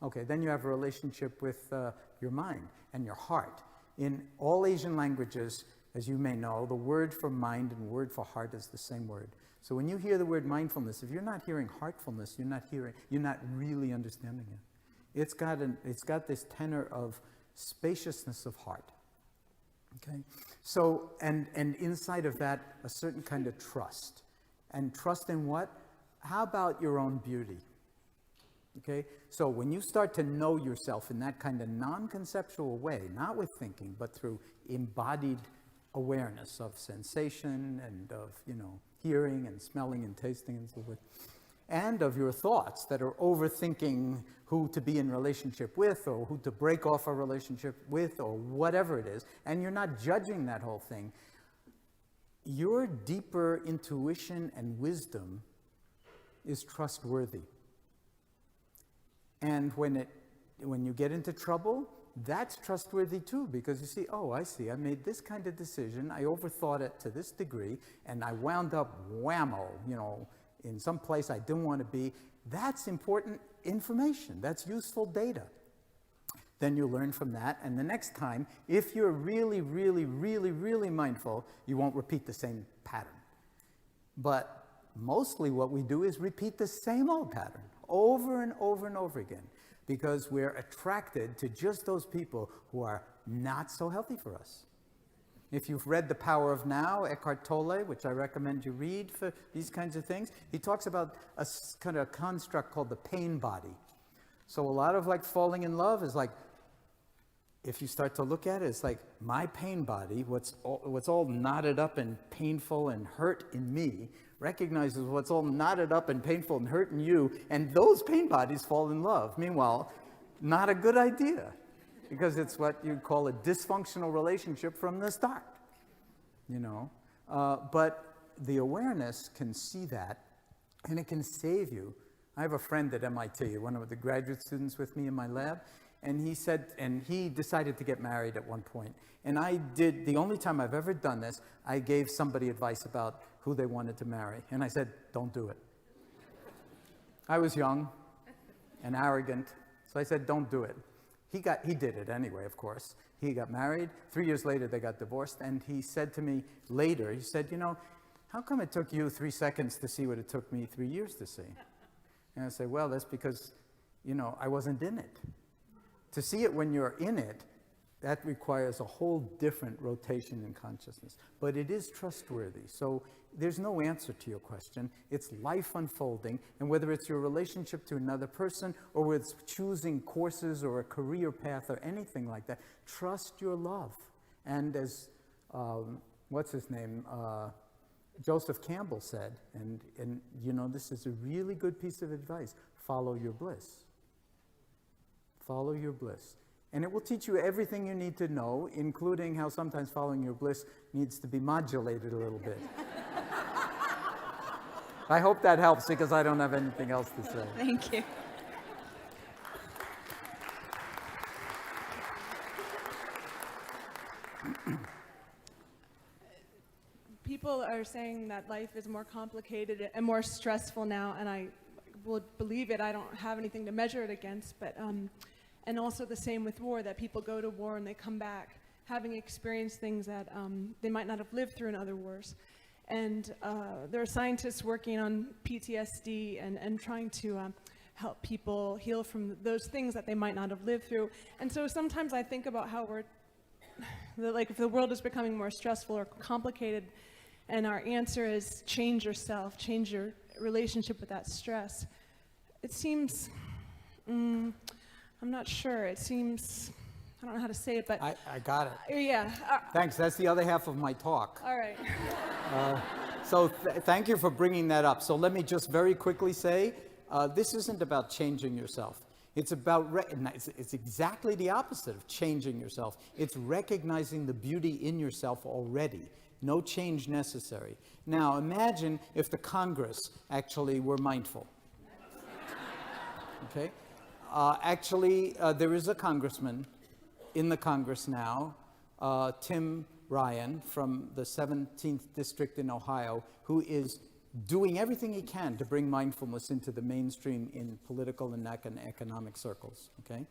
Okay, then you have a relationship with your mind and your heart. In all Asian languages, as you may know, the word for mind and word for heart is the same word. So when you hear the word mindfulness, if you're not hearing heartfulness, you're not really understanding it. It's got this tenor of spaciousness of heart. Okay, so and inside of that, a certain kind of trust. And trust in what? How about your own beauty? Okay, so when you start to know yourself in that kind of non-conceptual way, not with thinking, but through embodied awareness of sensation and of, hearing and smelling and tasting and so forth, and of your thoughts that are overthinking who to be in relationship with or who to break off a relationship with or whatever it is, and you're not judging that whole thing, your deeper intuition and wisdom is trustworthy. And when you get into trouble, that's trustworthy too, because you see, oh, I see, I made this kind of decision, I overthought it to this degree, and I wound up whammo, in some place I didn't want to be. That's important information. That's useful data. Then you learn from that, and the next time, if you're really, really, really, really mindful, you won't repeat the same pattern. But mostly what we do is repeat the same old pattern over and over and over again, because we're attracted to just those people who are not so healthy for us. If you've read The Power of Now, Eckhart Tolle, which I recommend you read for these kinds of things, he talks about a kind of construct called the pain body. So a lot of like falling in love is like, if you start to look at it, it's like my pain body, what's all knotted up and painful and hurt in me, recognizes what's all knotted up and painful and hurt in you, and those pain bodies fall in love. Meanwhile, not a good idea, because it's what you call a dysfunctional relationship from the start, But the awareness can see that, and it can save you. I have a friend at MIT, one of the graduate students with me in my lab, and he decided to get married at one point. And the only time I've ever done this, I gave somebody advice about who they wanted to marry. And I said, don't do it. I was young and arrogant, so I said, don't do it. He did it anyway, of course. He got married. 3 years later, they got divorced. And he said to me later, he said, how come it took you 3 seconds to see what it took me 3 years to see? And I said, well, that's because, I wasn't in it. To see it when you're in it, that requires a whole different rotation in consciousness. But it is trustworthy. So there's no answer to your question. It's life unfolding. And whether it's your relationship to another person, or whether it's choosing courses or a career path or anything like that, trust your love. And as, what's his name? Joseph Campbell said, and you know, this is a really good piece of advice: follow your bliss. Follow your bliss. And it will teach you everything you need to know, including how sometimes following your bliss needs to be modulated a little bit. I hope that helps, because I don't have anything else to say. Thank you. People are saying that life is more complicated and more stressful now, and I will believe it. I don't have anything to measure it against, but and also the same with war, that people go to war and they come back having experienced things that they might not have lived through in other wars. And there are scientists working on PTSD and trying to help people heal from those things that they might not have lived through. And so sometimes I think about how like if the world is becoming more stressful or complicated, and our answer is change yourself, change your relationship with that stress. It seems, I'm not sure. It seems, I don't know how to say it, but I got it. yeah. Thanks. That's the other half of my talk. All right. So thank you for bringing that up. So let me just very quickly say, this isn't about changing yourself. It's about, it's exactly the opposite of changing yourself. It's recognizing the beauty in yourself already. No change necessary. Now imagine if the Congress actually were mindful. Okay? There is a congressman in the Congress now, Tim Ryan from the 17th District in Ohio, who is doing everything he can to bring mindfulness into the mainstream in political and economic circles. Okay?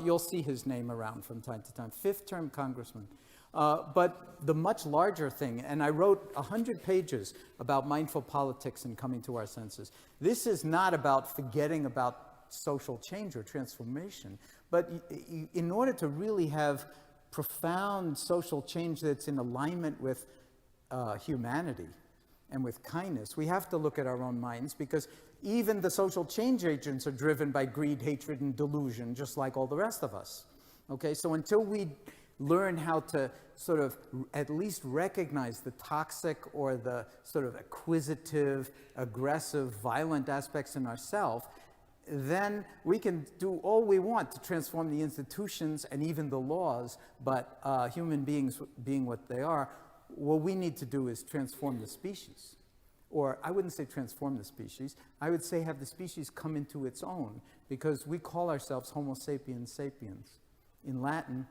You'll see his name around from time to time. 5th-term congressman. But the much larger thing, and I wrote 100 pages about mindful politics and coming to our senses. This is not about forgetting about social change or transformation, but in order to really have profound social change that's in alignment with humanity and with kindness, we have to look at our own minds, because even the social change agents are driven by greed, hatred, and delusion, just like all the rest of us. Okay, so until we learn how to sort of at least recognize the toxic or the sort of acquisitive, aggressive, violent aspects in ourselves, then we can do all we want to transform the institutions and even the laws, but human beings being what they are, what we need to do is transform the species. Or I wouldn't say transform the species, I would say have the species come into its own, because we call ourselves Homo sapiens sapiens. In Latin,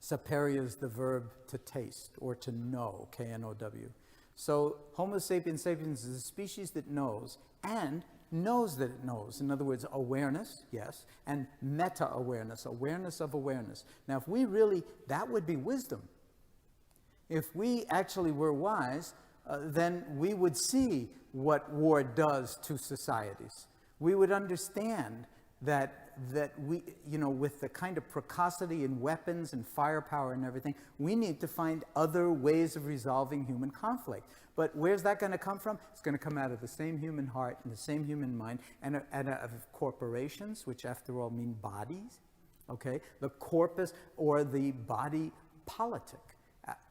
saperia is the verb to taste or to know, K-N-O-W. So Homo sapiens sapiens is a species that knows, and knows that it knows. In other words, awareness, yes, and meta-awareness, awareness of awareness. Now, if we really, that would be wisdom. If we actually were wise, then we would see what war does to societies. We would understand that we, you know, with the kind of precocity in weapons and firepower and everything, we need to find other ways of resolving human conflict. But where's that going to come from? It's going to come out of the same human heart and the same human mind, and of corporations, which after all mean bodies, okay? The corpus, or the body politic.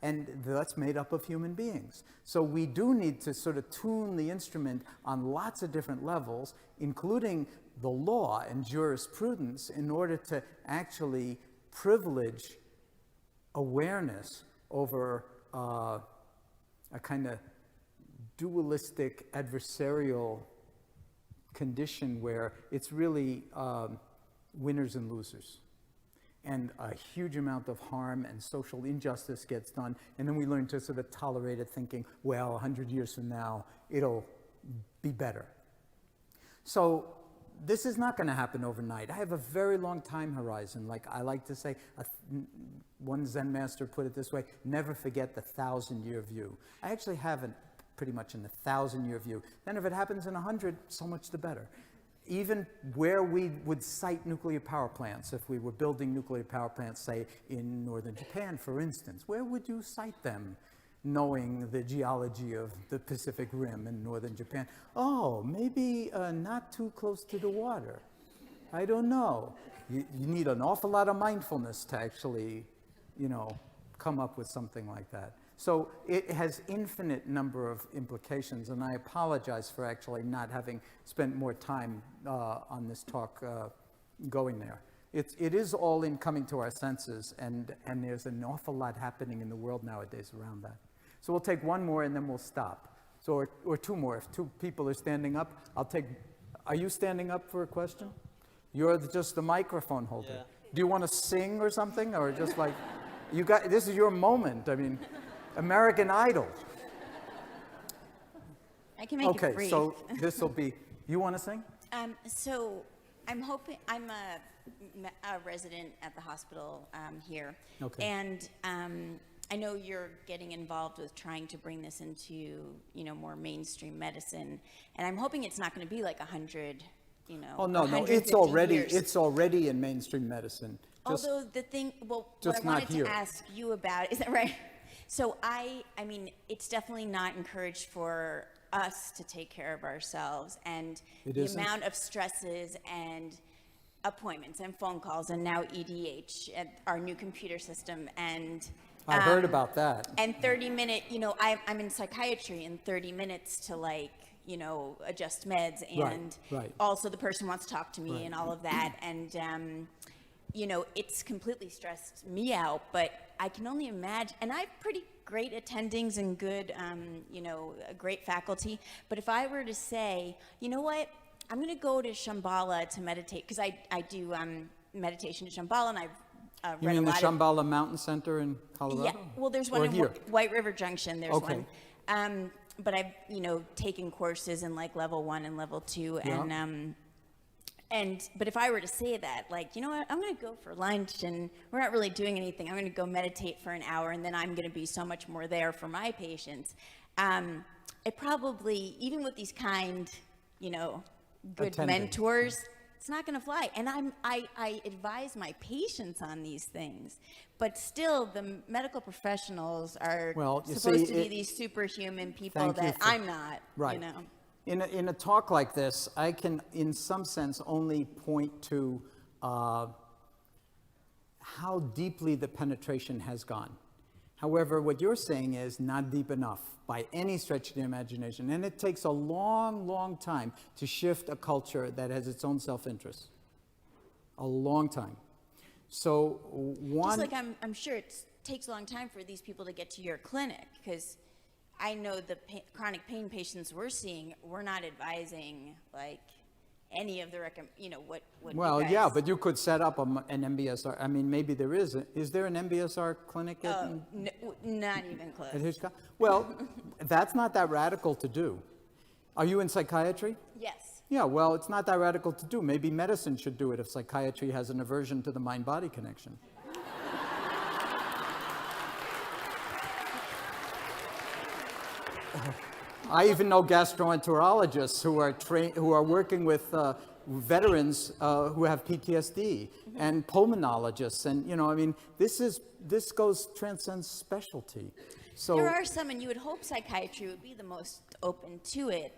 And that's made up of human beings. So we do need to sort of tune the instrument on lots of different levels, including the law and jurisprudence, in order to actually privilege awareness over a kind of dualistic, adversarial condition where it's really winners and losers. And a huge amount of harm and social injustice gets done, and then we learn to sort of tolerate it, thinking, well, 100 years from now, it'll be better. So this is not going to happen overnight. I have a very long time horizon. Like I like to say, one Zen master put it this way: never forget the 1,000-year view. I actually have it pretty much in the 1,000-year view. Then if it happens in 100, so much the better. even where we would site nuclear power plants, if we were building nuclear power plants, say, in northern Japan, for instance, where would you site them, knowing the geology of the Pacific Rim in northern Japan? Oh, maybe not too close to the water. I don't know. You need an awful lot of mindfulness to actually, come up with something like that. So it has infinite number of implications, and I apologize for actually not having spent more time on this talk going there. It is all in coming to our senses, and there's an awful lot happening in the world nowadays around that. So we'll take one more and then we'll stop. So, or two more. If two people are standing up, I'll take, are you standing up for a question? You're just the microphone holder. Yeah. Do you want to sing or something, or just like, this is your moment. I mean, American Idol. I can make it Okay, brief. so this will be, you want to sing? So I'm hoping, I'm a resident at the hospital here. Okay. And I know you're getting involved with trying to bring this into, more mainstream medicine. And I'm hoping it's not going to be like 100, Oh, no, 150 years. it's already in mainstream medicine. Although the thing, what just I not wanted here. to ask you about, is that right? So I mean, it's definitely not encouraged for us to take care of ourselves, and It the isn't? amount of stresses and appointments and phone calls and now EDH and our new computer system and I heard about that. and 30-minute, I'm in psychiatry, and 30 minutes to adjust meds, and right. also the person wants to talk to me Right. and all of that, and it's completely stressed me out. But I can only imagine, and I have pretty great attendings and good, a great faculty. But if I were to say, you know what, I'm going to go to Shambhala to meditate, because I do meditation in Shambhala, and I've You read mean a the lot of Shambhala Mountain Center in Colorado? yeah, well, there's one Or in here? White River Junction. There's Okay. one. But I've, taken courses in like level 1 and level 2, but if I were to say that, like, you know what, I'm going to go for lunch, and we're not really doing anything. I'm going to go meditate for an hour, and then I'm going to be so much more there for my patients. It probably, even with these kind, good Attending. mentors, it's not going to fly. And I advise my patients on these things, but still the medical professionals are Well, you supposed see, to be these superhuman people Thank you that for- I'm not, Right. In a talk like this, I can, in some sense, only point to how deeply the penetration has gone. However, what you're saying is not deep enough by any stretch of the imagination. And it takes a long, long time to shift a culture that has its own self-interest. A long time. So one... Just like I'm sure it takes a long time for these people to get to your clinic, because I know the chronic pain patients we're seeing, we're not advising like any of the what Well, you guys, yeah, but you could set up an MBSR. I mean, maybe there is. Is there an MBSR clinic at, not even close. at Hitchcock? Well, that's not that radical to do. Are you in psychiatry? Yes. Yeah, well, it's not that radical to do. Maybe medicine should do it if psychiatry has an aversion to the mind-body connection. I even know gastroenterologists who are working with veterans who have PTSD, and pulmonologists, and this transcends specialty. So There are some, and you would hope psychiatry would be the most open to it.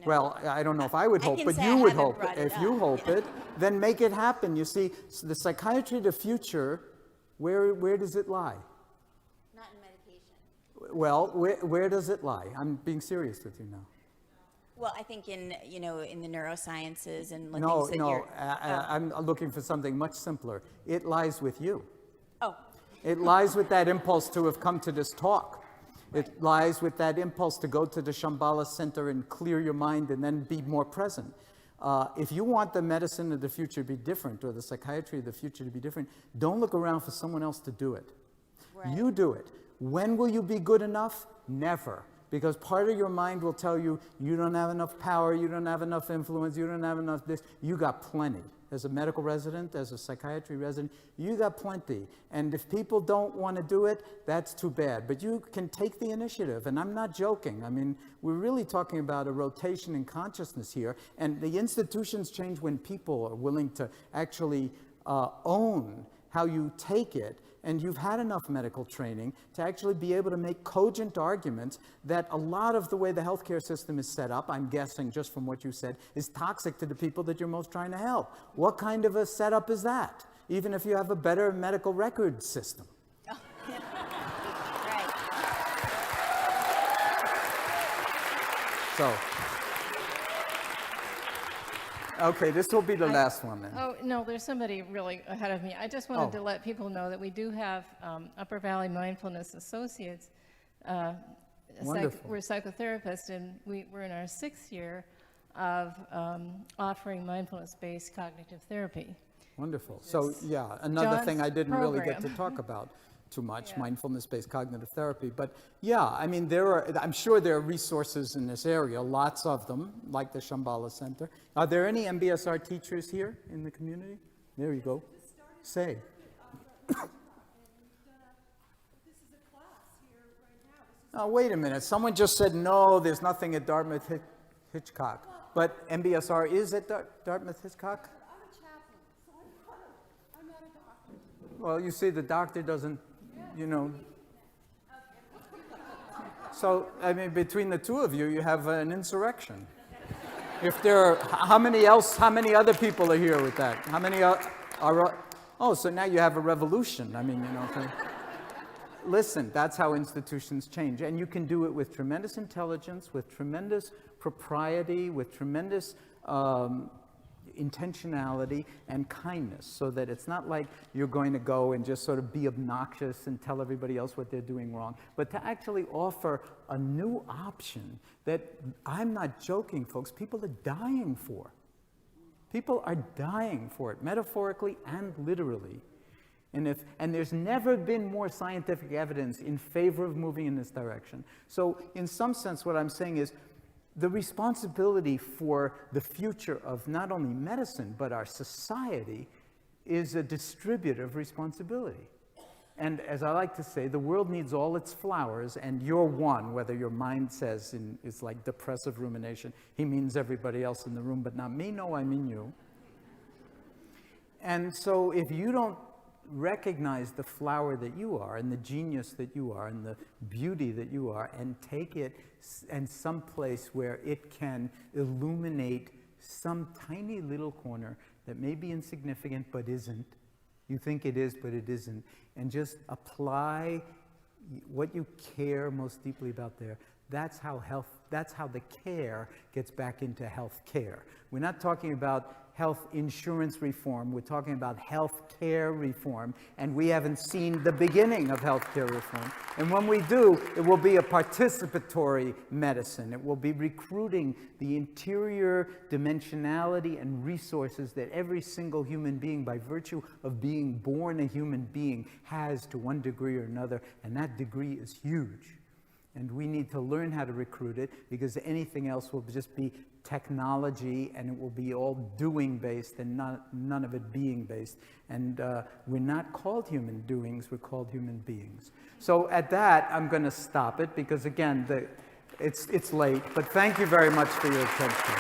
Well, I don't know if I would I hope, can but say you I would haven't hope. brought it If you up, hope it, then make it happen. You see, the psychiatry of the future, where does it lie? Not in medication. Well, where does it lie? I'm being serious with you now. Well, I think in the neurosciences and No, things that no, you're. I'm looking for something much simpler. It lies with you. Oh, It lies with that impulse to have come to this talk. It lies with that impulse to go to the Shambhala Center and clear your mind and then be more present. If you want the medicine of the future to be different, or the psychiatry of the future to be different, don't look around for someone else to do it. Right. You do it. When will you be good enough? Never. Because part of your mind will tell you, you don't have enough power, you don't have enough influence, you don't have enough this. You got plenty. as a medical resident, as a psychiatry resident, you got plenty. And if people don't want to do it, that's too bad. But you can take the initiative, and I'm not joking. I mean, we're really talking about a rotation in consciousness here, and the institutions change when people are willing to actually own how you take it, and you've had enough medical training to actually be able to make cogent arguments that a lot of the way the healthcare system is set up, I'm guessing just from what you said, is toxic to the people that you're most trying to help. What kind of a setup is that, even if you have a better medical record system? Oh, right. So, okay, this will be the last one then. Oh, no, there's somebody really ahead of me. I just wanted to let people know that we do have Upper Valley Mindfulness Associates. Wonderful. We're psychotherapists, and we're in our 6th year of offering mindfulness-based cognitive therapy. Wonderful. So, yeah, another John's thing I didn't really get to program. talk about too much, Yeah. mindfulness-based cognitive therapy. But yeah, I mean, I'm sure there are resources in this area, lots of them, like the Shambhala Center. Are there any MBSR teachers here in the community? There you go. Say. Oh, wait a minute. Someone just said, no, there's nothing at Dartmouth Hitchcock. But MBSR is at Dartmouth Hitchcock? Well, you see, the doctor doesn't, you know. So, I mean, between the two of you, you have an insurrection. If there are, how many other people are here with that? How many are oh, so now you have a revolution. I mean, you know. Listen, that's how institutions change. And you can do it with tremendous intelligence, with tremendous propriety, with tremendous intentionality and kindness, so that it's not like you're going to go and just sort of be obnoxious and tell everybody else what they're doing wrong, but to actually offer a new option that, I'm not joking, folks, people are dying for. People are dying for it, metaphorically and literally. And there's never been more scientific evidence in favor of moving in this direction. So in some sense, what I'm saying is, the responsibility for the future of not only medicine, but our society is a distributive responsibility. And as I like to say, the world needs all its flowers, and you're one, whether your mind says it's like depressive rumination, he means everybody else in the room, but not me. No, I mean you. And so if you don't recognize the flower that you are, and the genius that you are, and the beauty that you are, and take it and someplace where it can illuminate some tiny little corner that may be insignificant but isn't. You think it is, but it isn't. And just apply what you care most deeply about there. That's how the care gets back into health care. We're not talking about health insurance reform, we're talking about health care reform, and we haven't seen the beginning of health care reform. And when we do, it will be a participatory medicine. It will be recruiting the interior dimensionality and resources that every single human being, by virtue of being born a human being, has to one degree or another, and that degree is huge. And we need to learn how to recruit it, because anything else will just be technology, and it will be all doing based and none of it being based. And we're not called human doings, we're called human beings. So at that, I'm going to stop it, because again, it's late, but thank you very much for your attention.